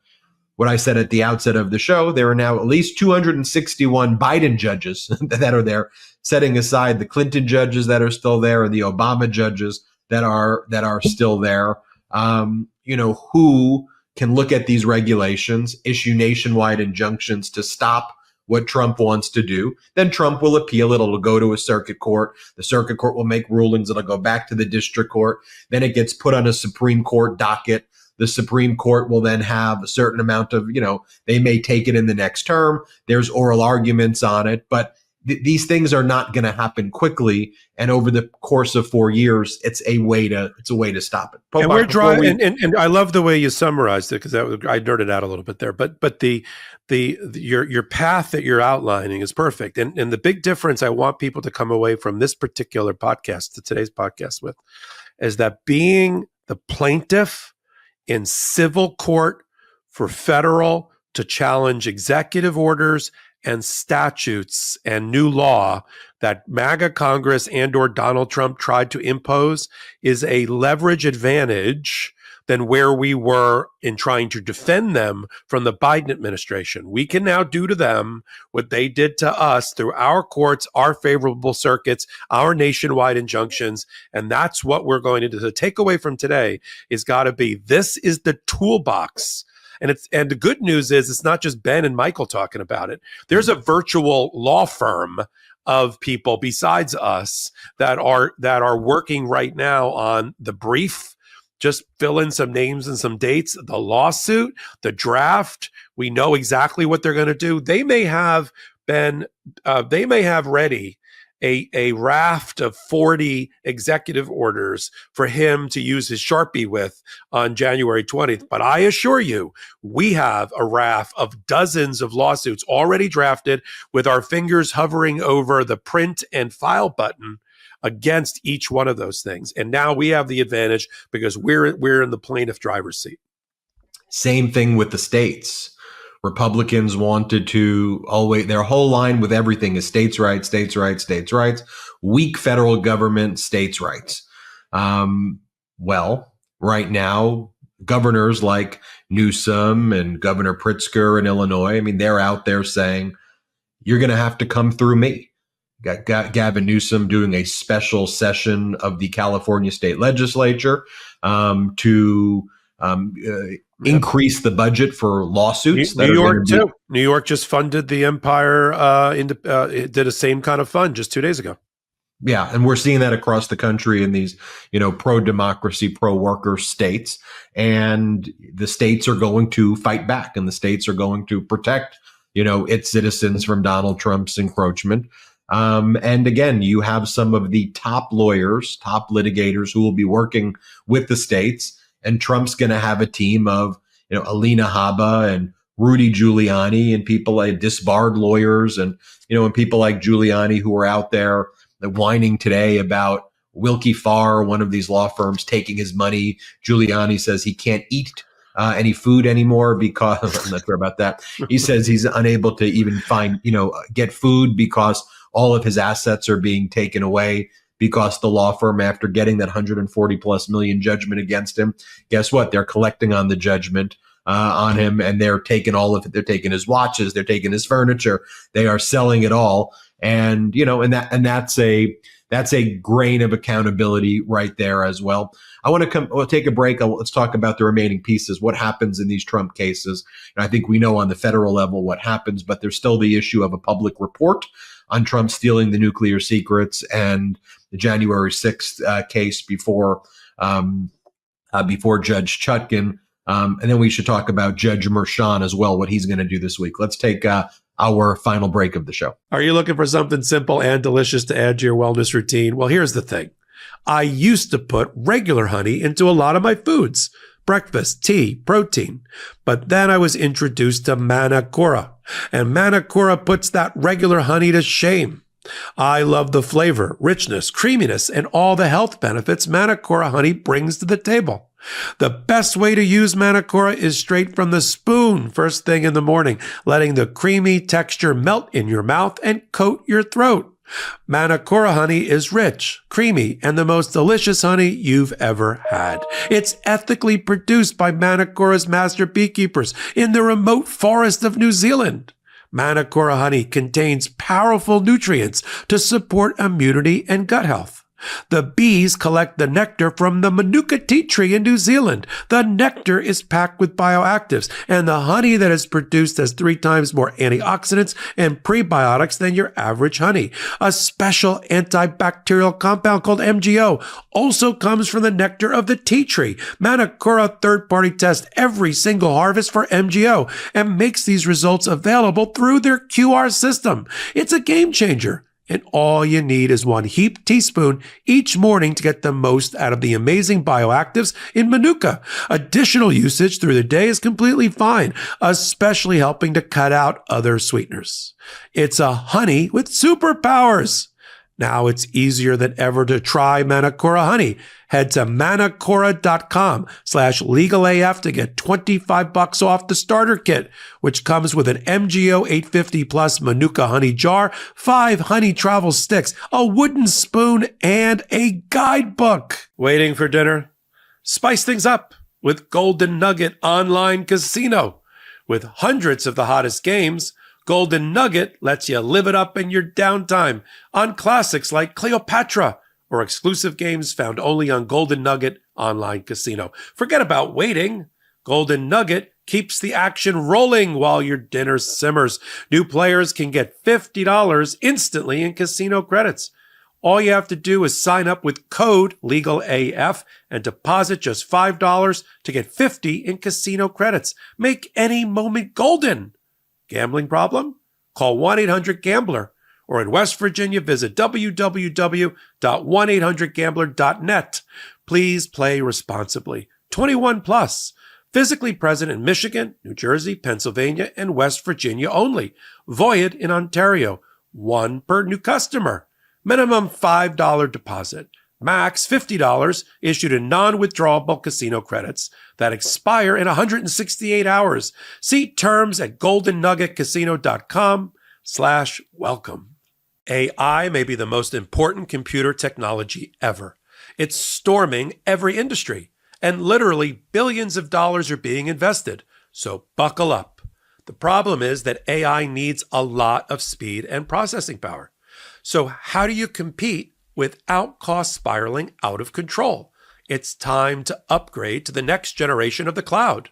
what I said at the outset of the show, there are now at least 261 Biden judges that are there, setting aside the Clinton judges that are still there and the Obama judges that are still there, who can look at these regulations, issue nationwide injunctions to stop what Trump wants to do. Then Trump will appeal it. It'll go to a circuit court. The circuit court will make rulings. It'll go back to the district court. Then it gets put on a Supreme Court docket. The Supreme Court will then have a certain amount of, they may take it in the next term. There's oral arguments on it, but these things are not going to happen quickly. And over the course of 4 years, it's a way to stop it. Popok, and we're driving, and I love the way you summarized it, because I nerded out a little bit there. But your path that you're outlining is perfect. And the big difference I want people to come away from this particular podcast, to today's podcast, with, is that being the plaintiff in civil court for federal to challenge executive orders and statutes and new law that MAGA Congress and or Donald Trump tried to impose is a leverage advantage than where we were in trying to defend them from the Biden administration. We can now do to them what they did to us through our courts, our favorable circuits, our nationwide injunctions. And that's what we're going to do. The takeaway from today is got to be, this is the toolbox. And the good news is, it's not just Ben and Michael talking about it. There's a virtual law firm of people besides us that are working right now on the brief. Just fill in some names and some dates, the lawsuit, the draft. We know exactly what they're going to do. They may have ready a raft of 40 executive orders for him to use his Sharpie with on January 20th. But I assure you, we have a raft of dozens of lawsuits already drafted, with our fingers hovering over the print and file button against each one of those things. And now we have the advantage because we're in the plaintiff driver's seat. Same thing with the states. Republicans wanted to always, their whole line with everything is states' rights, states' rights, states' rights, weak federal government, states' rights. Well, right now, governors like Newsom and Governor Pritzker in Illinois, they're out there saying, you're going to have to come through me. Got Gavin Newsom doing a special session of the California state legislature to increase the budget for lawsuits. New York too. New York just funded the Empire. It did the same kind of fund just 2 days ago. Yeah, and we're seeing that across the country in these, pro-democracy, pro-worker states. And the states are going to fight back, and the states are going to protect, its citizens from Donald Trump's encroachment. And again, you have some of the top lawyers, top litigators who will be working with the states. And Trump's going to have a team of, Alina Habba and Rudy Giuliani and people like disbarred lawyers and people like Giuliani who are out there whining today about Wilkie Farr, one of these law firms, taking his money. Giuliani says he can't eat any food anymore because I'm not sure about that. He says he's unable to even find, get food because all of his assets are being taken away because the law firm, after getting that 140 plus million judgment against him, guess what? They're collecting on the judgment on him, and they're taking all of it. They're taking his watches, they're taking his furniture, they are selling it all. And, that's a grain of accountability right there as well. I want to we'll take a break. Let's talk about the remaining pieces. What happens in these Trump cases? And I think we know on the federal level what happens, but there's still the issue of a public report on Trump stealing the nuclear secrets and the January 6th case before Judge Chutkan. And then we should talk about Judge Merchan as well, what he's going to do this week. Let's take our final break of the show. Are you looking for something simple and delicious to add to your wellness routine? Well, here's the thing. I used to put regular honey into a lot of my foods, breakfast, tea, protein. But then I was introduced to Manakura, and Manakura puts that regular honey to shame. I love the flavor, richness, creaminess, and all the health benefits Manakura honey brings to the table. The best way to use Manakura is straight from the spoon first thing in the morning, letting the creamy texture melt in your mouth and coat your throat. Manakura honey is rich, creamy, and the most delicious honey you've ever had. It's ethically produced by Manakura's master beekeepers in the remote forest of New Zealand. Manakura honey contains powerful nutrients to support immunity and gut health. The bees collect the nectar from the manuka tea tree in New Zealand. The nectar is packed with bioactives, and the honey that is produced has 3 times more antioxidants and prebiotics than your average honey. A special antibacterial compound called MGO also comes from the nectar of the tea tree. Manakura third-party tests every single harvest for MGO and makes these results available through their QR system. It's a game changer. And all you need is 1 heaped teaspoon each morning to get the most out of the amazing bioactives in Manuka. Additional usage through the day is completely fine, especially helping to cut out other sweeteners. It's a honey with superpowers. Now it's easier than ever to try Manakura honey. Head to manakura.com/legalaf to get $25 off the starter kit, which comes with an MGO 850 plus Manuka honey jar, 5 honey travel sticks, a wooden spoon, and a guidebook. Waiting for dinner? Spice things up with Golden Nugget Online Casino. With hundreds of the hottest games, Golden Nugget lets you live it up in your downtime on classics like Cleopatra or exclusive games found only on Golden Nugget Online Casino. Forget about waiting. Golden Nugget keeps the action rolling while your dinner simmers. New players can get $50 instantly in casino credits. All you have to do is sign up with code LEGALAF and deposit just $5 to get $50 in casino credits. Make any moment golden. Gambling problem? Call 1-800-GAMBLER. Or in West Virginia, visit www.1800gambler.net. Please play responsibly. 21 plus. Physically present in Michigan, New Jersey, Pennsylvania, and West Virginia only. Void in Ontario. 1 per new customer. Minimum $5 deposit. Max $50 issued in non-withdrawable casino credits that expire in 168 hours. See terms at goldennuggetcasino.com/welcome. AI may be the most important computer technology ever. It's storming every industry, and literally billions of dollars are being invested. So buckle up. The problem is that AI needs a lot of speed and processing power. So how do you compete without costs spiraling out of control? It's time to upgrade to the next generation of the cloud.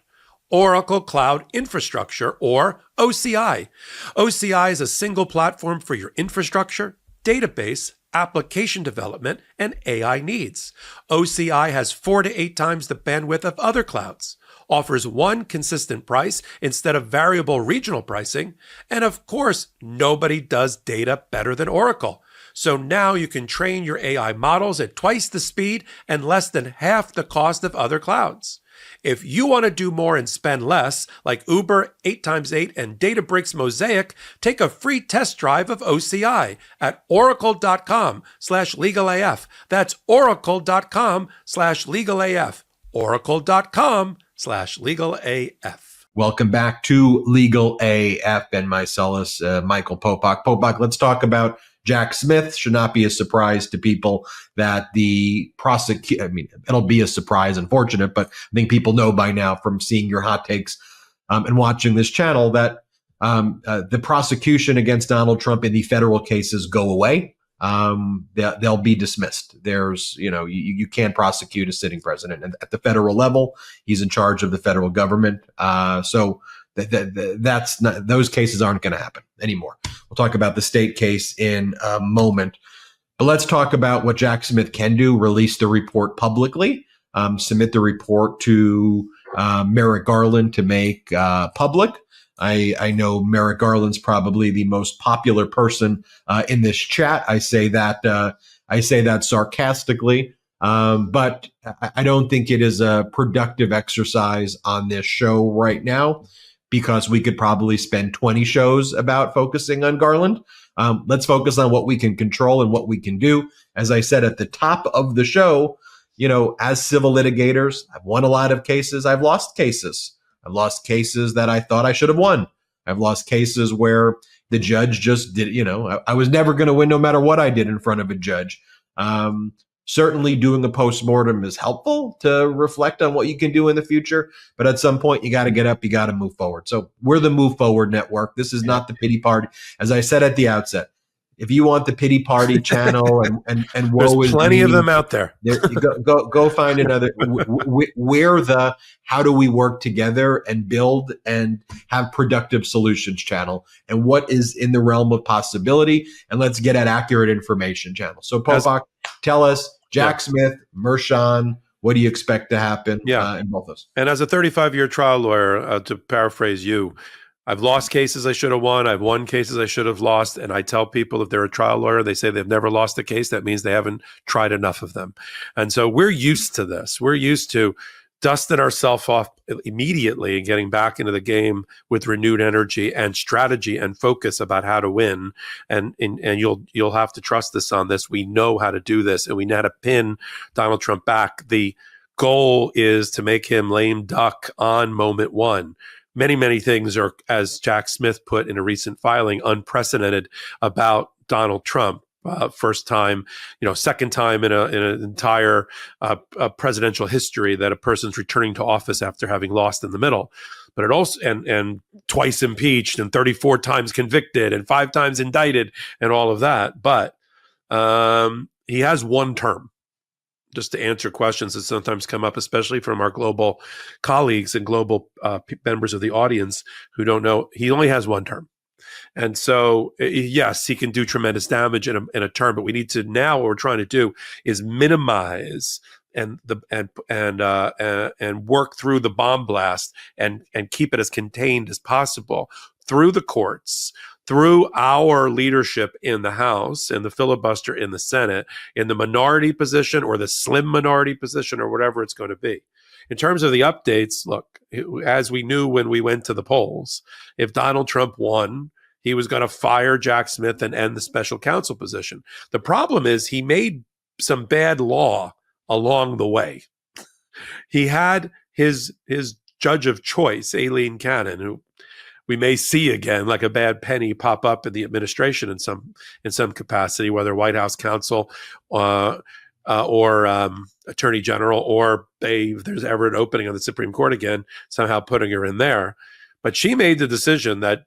Oracle Cloud Infrastructure, or OCI. OCI is a single platform for your infrastructure, database, application development, and AI needs. OCI has 4 to 8 times the bandwidth of other clouds, offers one consistent price instead of variable regional pricing, and of course, nobody does data better than Oracle. So now you can train your AI models at twice the speed and less than half the cost of other clouds. If you want to do more and spend less, like Uber 8x8 and Databricks Mosaic, take a free test drive of OCI at oracle.com/legalaf. That's oracle.com/legalaf. oracle.com/legalaf. Welcome back to Legal AF and Meiselas, Michael Popok. Popok, let's talk about Jack Smith should not be a surprise to people that the I mean, it'll be a surprise, unfortunate, but I think people know by now from seeing your hot takes and watching this channel that the prosecution against Donald Trump in the federal cases go away. They'll be dismissed. There's, you can't prosecute a sitting president at the federal level. He's in charge of the federal government. So that's not, those cases aren't going to happen anymore. We'll talk about the state case in a moment, but let's talk about what Jack Smith can do. Release the report publicly, submit the report to Merrick Garland to make public. I know Merrick Garland's probably the most popular person in this chat. I say that sarcastically, but I don't think it is a productive exercise on this show right now, because we could probably spend 20 shows about focusing on Garland. Let's focus on what we can control and what we can do. As I said at the top of the show, as civil litigators, I've won a lot of cases. I've lost cases. I've lost cases that I thought I should have won. I've lost cases where the judge just did, I was never going to win no matter what I did in front of a judge. Certainly doing a postmortem is helpful to reflect on what you can do in the future. But at some point, you got to get up, you got to move forward. So we're the Move Forward Network. This is not the pity party. As I said at the outset, if you want the pity party channel and woe there's is plenty me, of them out there. Go find another. We're the how do we work together and build and have productive solutions channel, and what is in the realm of possibility, and let's get at accurate information channel. So Popok, tell us, Jack Smith, Mershon, what do you expect to happen in both those? And as a 35-year trial lawyer, to paraphrase you, I've lost cases I should have won. I've won cases I should have lost. And I tell people, if they're a trial lawyer, they say they've never lost a case. That means they haven't tried enough of them. And so we're used to this. We're used to dusting ourselves off immediately and getting back into the game with renewed energy and strategy and focus about how to win. And you'll have to trust us on this. We know how to do this, and we know how to pin Donald Trump back. The goal is to make him lame duck on moment one. Many, many things are, as Jack Smith put in a recent filing, unprecedented about Donald Trump. First time, second time in an entire presidential history that a person's returning to office after having lost in the middle. But it also, and twice impeached and 34 times convicted and 5 times indicted and all of that. But he has one term. Just to answer questions that sometimes come up, especially from our global colleagues and global members of the audience who don't know, he only has one term. And so, yes, he can do tremendous damage in a term, but we need to now, what we're trying to do is minimize and work through the bomb blast and keep it as contained as possible through the courts, through our leadership in the House, in the filibuster in the Senate, in the minority position or the slim minority position or whatever it's going to be. In terms of the updates, look, as we knew when we went to the polls, if Donald Trump won, he was going to fire Jack Smith and end the special counsel position. The problem is he made some bad law along the way. He had his judge of choice, Aileen Cannon, who we may see again like a bad penny pop up in the administration in some capacity, whether White House counsel or attorney general, or if there's ever an opening on the Supreme Court again, somehow putting her in there. But she made the decision that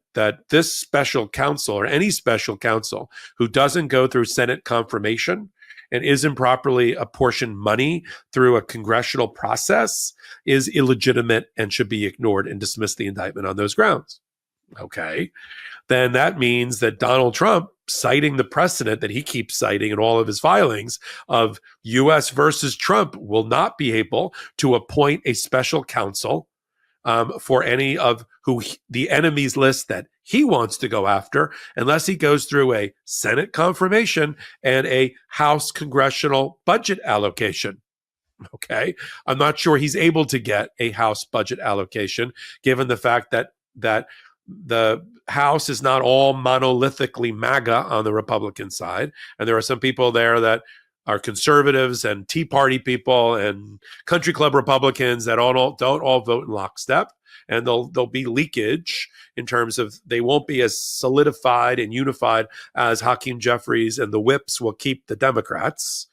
this special counsel, or any special counsel who doesn't go through Senate confirmation and isn't properly apportioned money through a congressional process, is illegitimate and should be ignored and dismiss the indictment on those grounds. Okay, then that means that Donald Trump, citing the precedent that he keeps citing in all of his filings of U.S. versus Trump, will not be able to appoint a special counsel for any of the enemies list that he wants to go after, unless he goes through a Senate confirmation and a House congressional budget allocation. Okay, I'm not sure he's able to get a House budget allocation, given the fact that the House is not all monolithically MAGA on the Republican side. And there are some people there that are conservatives and Tea Party people and country club Republicans that don't all vote in lockstep. and there'll be leakage in terms of they won't be as solidified and unified as Hakeem Jeffries and the whips will keep the Democrats.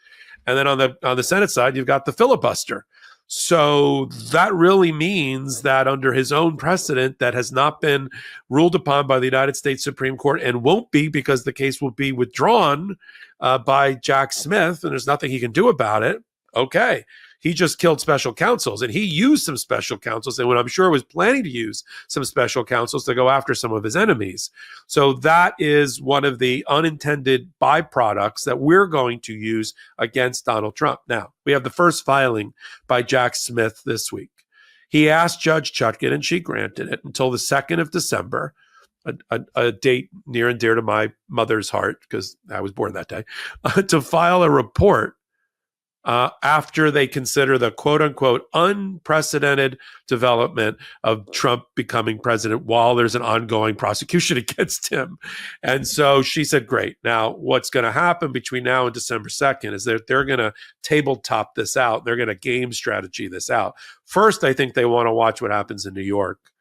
And then on the Senate side, you've got the filibuster. So that really means that under his own precedent that has not been ruled upon by the United States Supreme Court and won't be because the case will be withdrawn by Jack Smith and there's nothing he can do about it. Okay. He just killed special counsels and he used some special counsels and what I'm sure was planning to use some special counsels to go after some of his enemies. So that is one of the unintended byproducts that we're going to use against Donald Trump. Now, we have the first filing by Jack Smith this week. He asked Judge Chutkan, and she granted it, until the 2nd of December, a date near and dear to my mother's heart, because I was born that day, to file a report after they consider the quote-unquote unprecedented development of Trump becoming president while there's an ongoing prosecution against him. And so she said, great. Now, what's going to happen between now and December 2nd is that they're going to tabletop this out. They're going to game strategy this out. First, I think they want to watch what happens in New York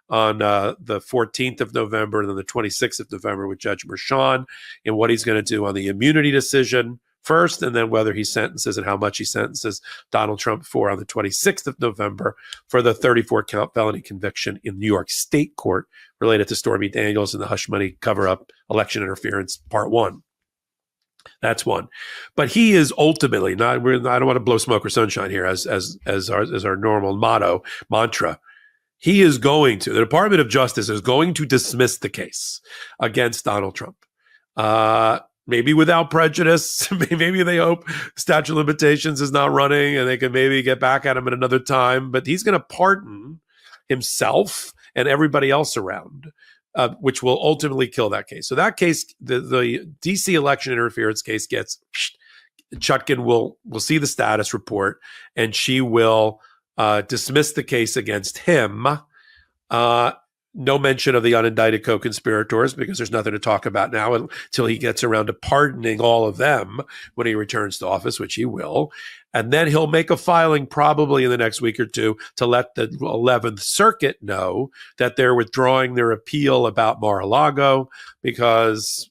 on the 14th of November and then the 26th of November with Judge Merchan and what he's going to do on the immunity decision first, and then whether he sentences and how much he sentences Donald Trump for on the 26th of November for the 34-count felony conviction in New York State Court related to Stormy Daniels and the hush money cover-up election interference, part 1. That's one. But he is ultimately not. I don't want to blow smoke or sunshine here as our normal mantra. He is going to. The Department of Justice is going to dismiss the case against Donald Trump. Maybe without prejudice. Maybe they hope statute of limitations is not running and they can maybe get back at him at another time. But he's going to pardon himself and everybody else around, which will ultimately kill that case. So that case, the D.C. election interference case gets, Chutkan will see the status report and she will dismiss the case against him. No mention of the unindicted co-conspirators because there's nothing to talk about now until he gets around to pardoning all of them when he returns to office, which he will. And then he'll make a filing probably in the next week or two to let the 11th Circuit know that they're withdrawing their appeal about Mar-a-Lago because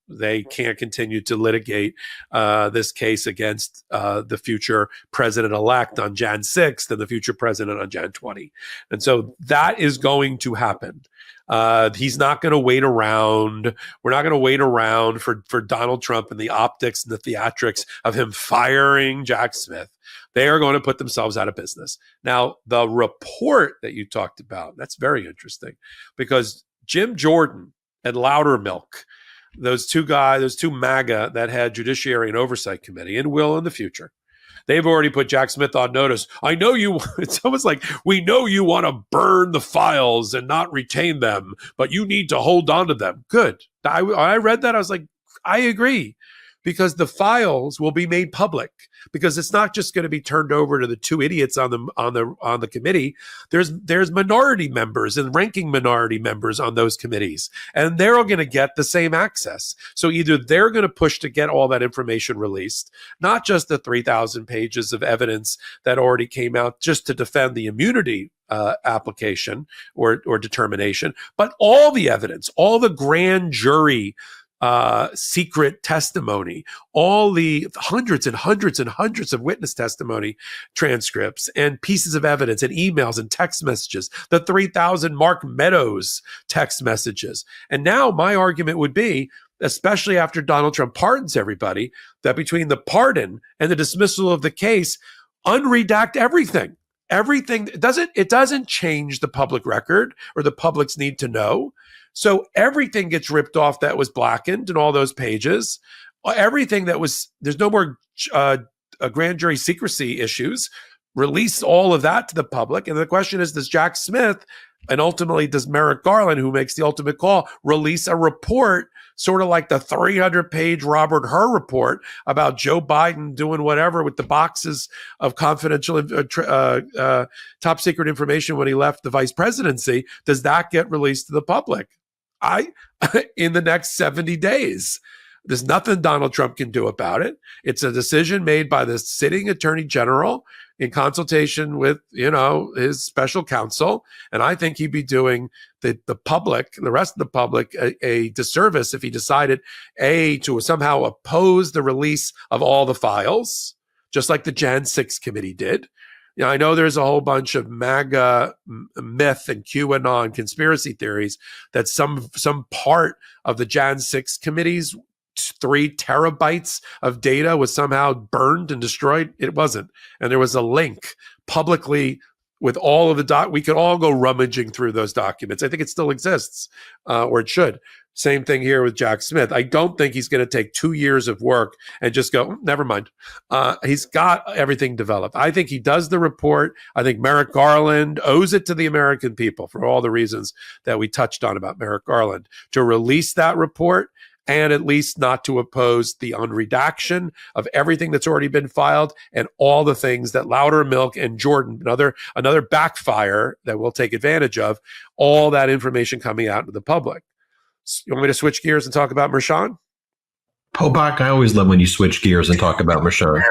they can't continue to litigate this case against the future president-elect on Jan 6th and the future president on Jan 20. And so that is going to happen. He's not going to wait around. We're not going to wait around for Donald Trump and the optics and the theatrics of him firing Jack Smith. They are going to put themselves out of business. Now, the report that you talked about, that's very interesting because Jim Jordan and Loudermilk, those two MAGA that had Judiciary and Oversight Committee and will in the future, they've already put Jack Smith on notice. I know you, it's almost like, we know you want to burn the files and not retain them, but you need to hold on to them. Good. I read that. I was like, I agree. Because the files will be made public. Because it's not just going to be turned over to the two idiots on the committee. There's minority members and ranking minority members on those committees, and they're all going to get the same access. So either they're going to push to get all that information released, not just the 3,000 pages of evidence that already came out just to defend the immunity application or determination, but all the evidence, all the grand jury secret testimony, all the hundreds and hundreds and hundreds of witness testimony transcripts and pieces of evidence and emails and text messages, the 3,000 Mark Meadows text messages. And now my argument would be, especially after Donald Trump pardons everybody, that between the pardon and the dismissal of the case, unredact everything. Everything it doesn't change the public record or the public's need to know. So everything gets ripped off that was blackened in all those pages. Everything that was, there's no more grand jury secrecy issues. Release all of that to the public. And the question is, does Jack Smith and ultimately does Merrick Garland, who makes the ultimate call, release a report, sort of like the 300-page Robert Hur report about Joe Biden doing whatever with the boxes of confidential top secret information when he left the vice presidency? Does that get released to the public? In the next 70 days. There's nothing Donald Trump can do about it. It's a decision made by the sitting attorney general in consultation with, his special counsel. And I think he'd be doing the public, the rest of the public, a disservice if he decided, to somehow oppose the release of all the files, just like the Jan 6 committee did. I know there's a whole bunch of MAGA myth and QAnon conspiracy theories that some part of the Jan 6 committee's 3 terabytes of data was somehow burned and destroyed. It wasn't. And there was a link publicly with all of the we could all go rummaging through those documents. I think it still exists, or it should. Same thing here with Jack Smith. I don't think he's going to take 2 years of work and just go, never mind. He's got everything developed. I think he does the report. I think Merrick Garland owes it to the American people for all the reasons that we touched on about Merrick Garland to release that report, and at least not to oppose the unredaction of everything that's already been filed and all the things that Loudermilk and Jordan, another backfire that we'll take advantage of, all that information coming out to the public. You want me to switch gears and talk about Merchan? Popok, I always love when you switch gears and talk about Merchan.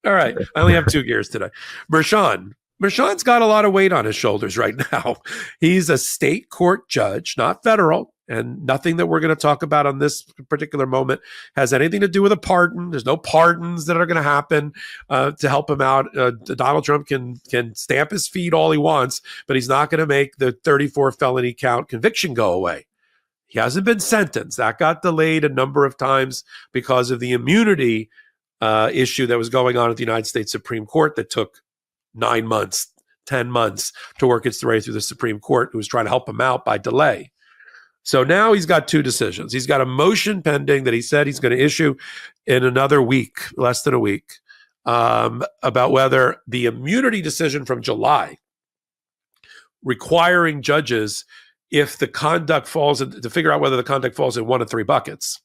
All right. I only have 2 gears today. Merchan's got a lot of weight on his shoulders right now. He's a state court judge, not federal, and nothing that we're going to talk about on this particular moment has anything to do with a pardon. There's no pardons that are going to happen to help him out. Donald Trump can stamp his feet all he wants, but he's not going to make the 34 felony count conviction go away. He hasn't been sentenced. That got delayed a number of times because of the immunity issue that was going on at the United States Supreme Court that took 9 months, 10 months to work its way through the Supreme Court, who was trying to help him out by delay. So now he's got 2 decisions. He's got a motion pending that he said he's going to issue in another week, less than a week, about whether the immunity decision from July requiring judges, if the conduct falls to figure out whether the conduct falls in 1 of 3 buckets.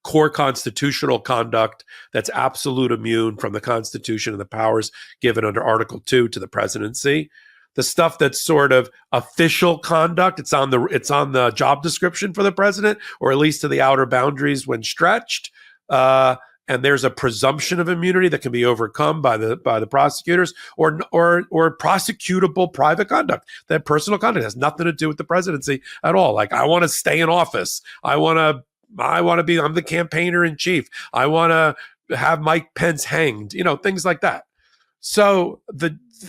Core constitutional conduct that's absolute immune from the Constitution and the powers given under Article 2 to the presidency. The stuff that's sort of official conduct, it's on the job description for the president, or at least to the outer boundaries when stretched. And there's a presumption of immunity that can be overcome by the prosecutors, or prosecutable private conduct. That personal conduct has nothing to do with the presidency at all. Like, I want to stay in office. I want to be, I'm the campaigner in chief. I want to have Mike Pence hanged, things like that.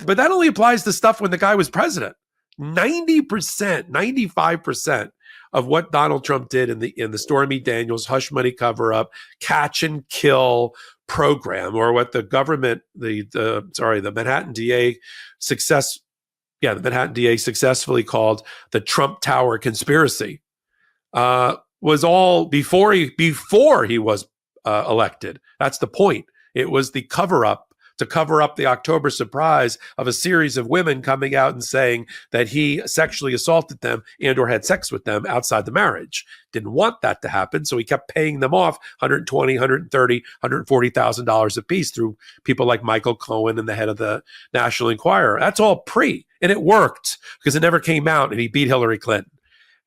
But that only applies to stuff when the guy was president. 90%, 95% of what Donald Trump did in the Stormy Daniels hush money cover up, catch and kill program, or what the government, the Manhattan DA the Manhattan DA successfully called the Trump Tower conspiracy, was all before he was elected. That's the point. It was the to cover up the October surprise of a series of women coming out and saying that he sexually assaulted them and or had sex with them outside the marriage. Didn't want that to happen, so he kept paying them off $120,000, $130,000, $140,000 apiece through people like Michael Cohen and the head of the National Enquirer. That's all and it worked because it never came out, and he beat Hillary Clinton.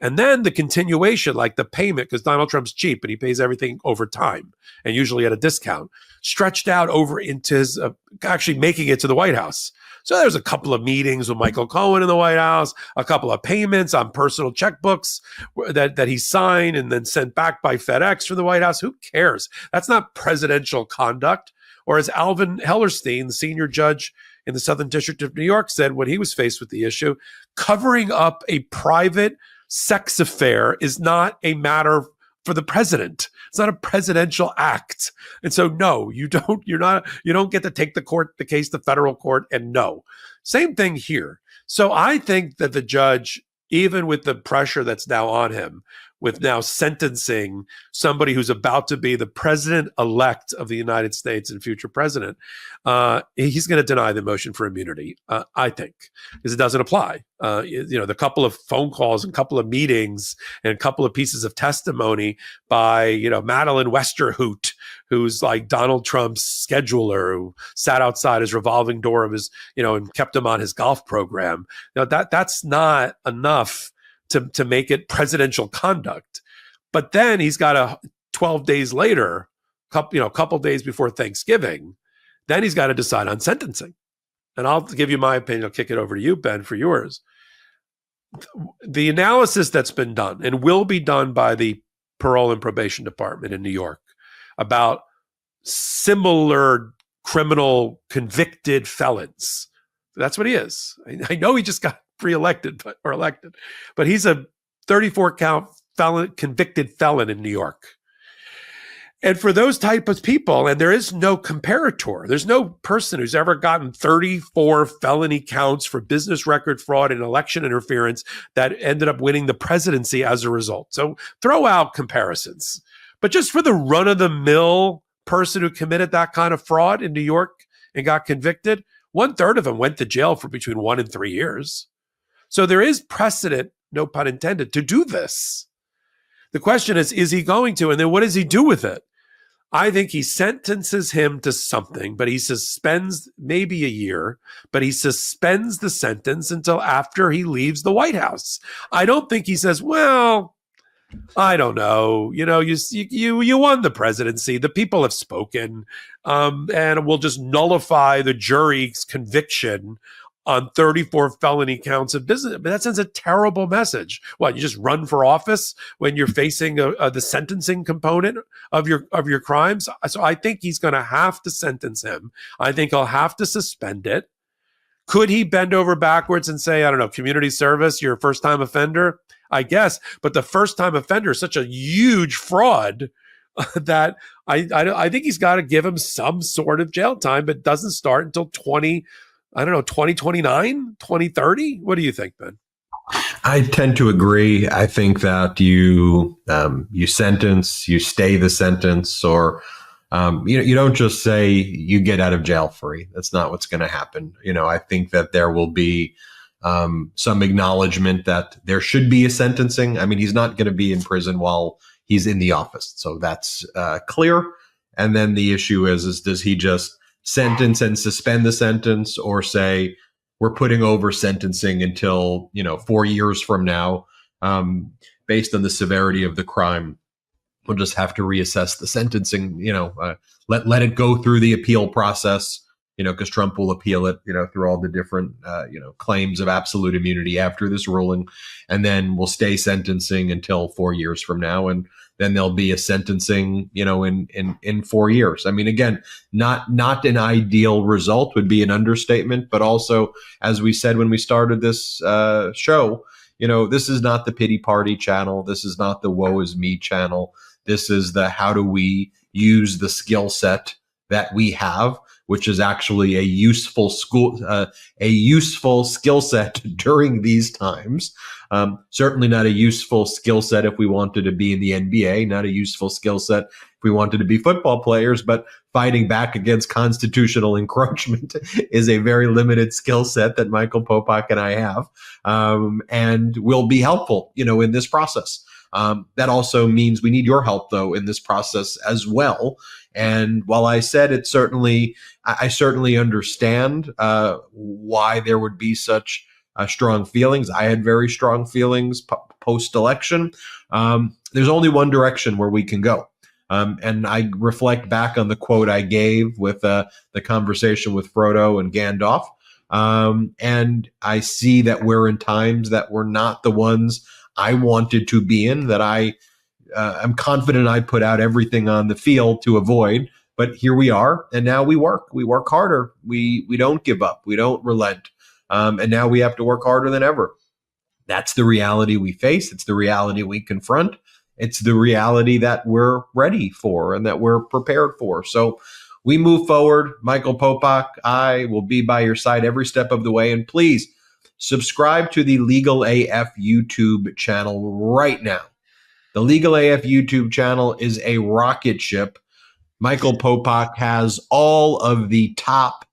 And then the continuation, like the payment, because Donald Trump's cheap and he pays everything over time and usually at a discount, stretched out over into his actually making it to the White House. So there's a couple of meetings with Michael Cohen in the White House, a couple of payments on personal checkbooks that he signed and then sent back by FedEx from the White House. Who cares? That's not presidential conduct. Or as Alvin Hellerstein, the senior judge in the Southern District of New York, said when he was faced with the issue, covering up a private sex affair is not a matter for the president. It's not a presidential act. And so, no, you don't get to take the case to federal court, and no. Same thing here. So I think that the judge, even with the pressure that's now on him, with now sentencing somebody who's about to be the president-elect of the United States and future president, he's going to deny the motion for immunity, I think, because it doesn't apply. The couple of phone calls and couple of meetings and a couple of pieces of testimony by, Madeline Westerhout, who's like Donald Trump's scheduler, who sat outside his revolving door of his, and kept him on his golf program. That's not enough to make it presidential conduct. But then he's got to 12 days later, couple days before Thanksgiving, then he's got to decide on sentencing. And I'll give you my opinion. I'll kick it over to you, Ben, for yours. The analysis that's been done and will be done by the Parole and Probation Department in New York about similar criminal convicted felons. That's what he is. I know he just got elected, but he's a 34 count convicted felon in New York. And for those type of people, and there is no comparator, there's no person who's ever gotten 34 felony counts for business record fraud and election interference that ended up winning the presidency as a result. So throw out comparisons. But just for the run-of-the-mill person who committed that kind of fraud in New York and got convicted, 1/3 of them went to jail for between 1 and 3 years. So there is precedent, no pun intended, to do this. The question is he going to? And then what does he do with it? I think he sentences him to something, but he suspends maybe a year, but he suspends the sentence until after he leaves the White House. I don't think he says, well, I don't know. You won the presidency. The people have spoken, and we'll just nullify the jury's conviction on 34 felony counts of business. But that sends a terrible message. What, you just run for office when you're facing the sentencing component of your crimes? So I think he's going to have to sentence him. I think he'll have to suspend it. Could he bend over backwards and say, I don't know, community service, you're a first-time offender? I guess. But the first-time offender is such a huge fraud that I think he's got to give him some sort of jail time, but it doesn't start until 2029, 2030? What do you think, Ben? I tend to agree. I think that you sentence, you stay the sentence, or you don't just say you get out of jail free. That's not what's going to happen. I think that there will be some acknowledgement that there should be a sentencing. I mean, he's not going to be in prison while he's in the office, so that's clear. And then the issue is does he just sentence and suspend the sentence, or say we're putting over sentencing until 4 years from now, based on the severity of the crime? We'll just have to reassess the sentencing. Let it go through the appeal process. Because Trump will appeal it. Through all the different claims of absolute immunity after this ruling, and then we'll stay sentencing until 4 years from now, and then there'll be a sentencing, in 4 years. I mean, again, not an ideal result would be an understatement, but also, as we said when we started this show, this is not the pity party channel. This is not the woe is me channel. This is the how do we use the skill set that we have, which is actually a useful skill set during these times. Certainly not a useful skill set if we wanted to be in the NBA, not a useful skill set if we wanted to be football players, but fighting back against constitutional encroachment is a very limited skill set that Michael Popok and I have, and will be helpful, in this process. That also means we need your help, though, in this process as well. And while I said I certainly understand why there would be such strong feelings. I had very strong feelings post-election. There's only one direction where we can go. And I reflect back on the quote I gave with the conversation with Frodo and Gandalf. And I see that we're in times that were not the ones I wanted to be in, that I'm confident I put out everything on the field to avoid, but here we are. And now we work harder. We don't give up. We don't relent. And now we have to work harder than ever. That's the reality we face. It's the reality we confront. It's the reality that we're ready for and that we're prepared for. So we move forward. Michael Popok, I will be by your side every step of the way. And please subscribe to the Legal AF YouTube channel right now. The Legal AF YouTube channel is a rocket ship. Michael Popok has all of the top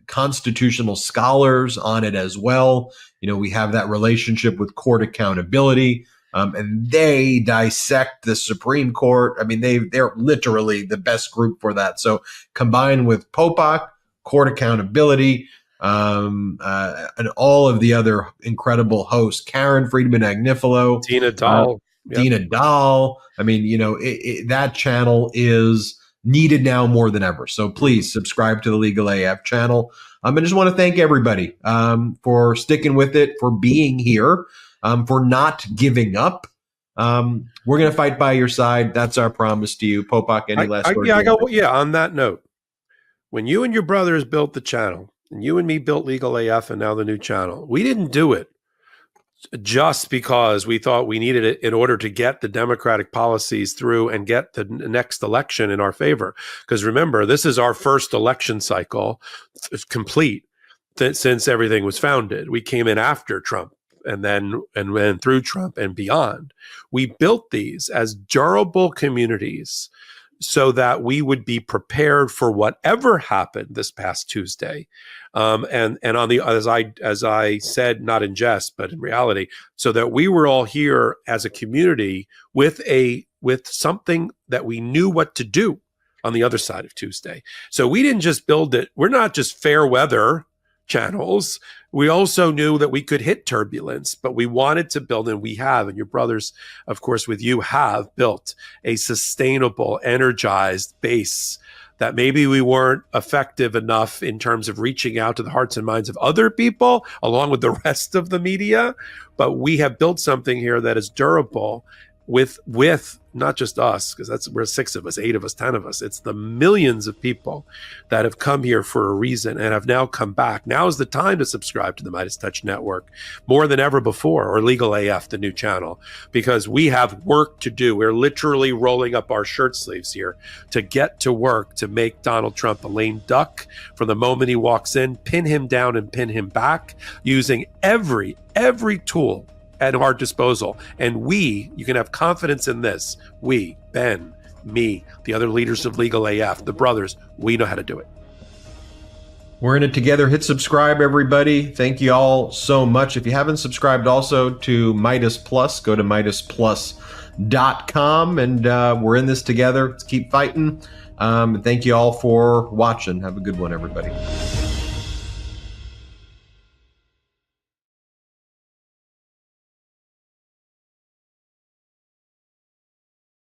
constitutional scholars on it as well. We have that relationship with court accountability, and they dissect the Supreme Court. I mean, they're literally the best group for that. So combined with Popok, court accountability, and all of the other incredible hosts, Karen Friedman Agnifilo, Tina Dahl. Dina Dahl. I mean, that channel is needed now more than ever. So please subscribe to the Legal AF channel. I just want to thank everybody for sticking with it, for being here, for not giving up. We're going to fight by your side. That's our promise to you. Popok, any last words? On that note, when you and your brothers built the channel, and you and me built Legal AF and now the new channel, we didn't do it just because we thought we needed it in order to get the Democratic policies through and get the next election in our favor. Because remember, this is our first election cycle complete since everything was founded. We came in after Trump and then through Trump and beyond. We built these as durable communities so that we would be prepared for whatever happened this past Tuesday. And on the, as I said, not in jest, but in reality, so that we were all here as a community with something that we knew what to do on the other side of Tuesday. So we didn't just build it. We're not just fair weather channels. We also knew that we could hit turbulence, but we wanted to build, and we have, and your brothers, of course, with you, have built a sustainable, energized base that maybe we weren't effective enough in terms of reaching out to the hearts and minds of other people, along with the rest of the media. But we have built something here that is durable with not just us, because we're 6 of us, 8 of us, 10 of us. It's the millions of people that have come here for a reason and have now come back. Now is the time to subscribe to the Midas Touch Network more than ever before, or Legal AF, the new channel, because we have work to do. We're literally rolling up our shirt sleeves here to get to work to make Donald Trump a lame duck from the moment he walks in, pin him down and pin him back, using every tool at our disposal. And you can have confidence in this. We, Ben, me, the other leaders of Legal AF, the brothers, we know how to do it. We're in it together. Hit subscribe, everybody. Thank you all so much. If you haven't subscribed also to Midas Plus, go to MidasPlus.com, and we're in this together. Let's keep fighting. Thank you all for watching. Have a good one, everybody.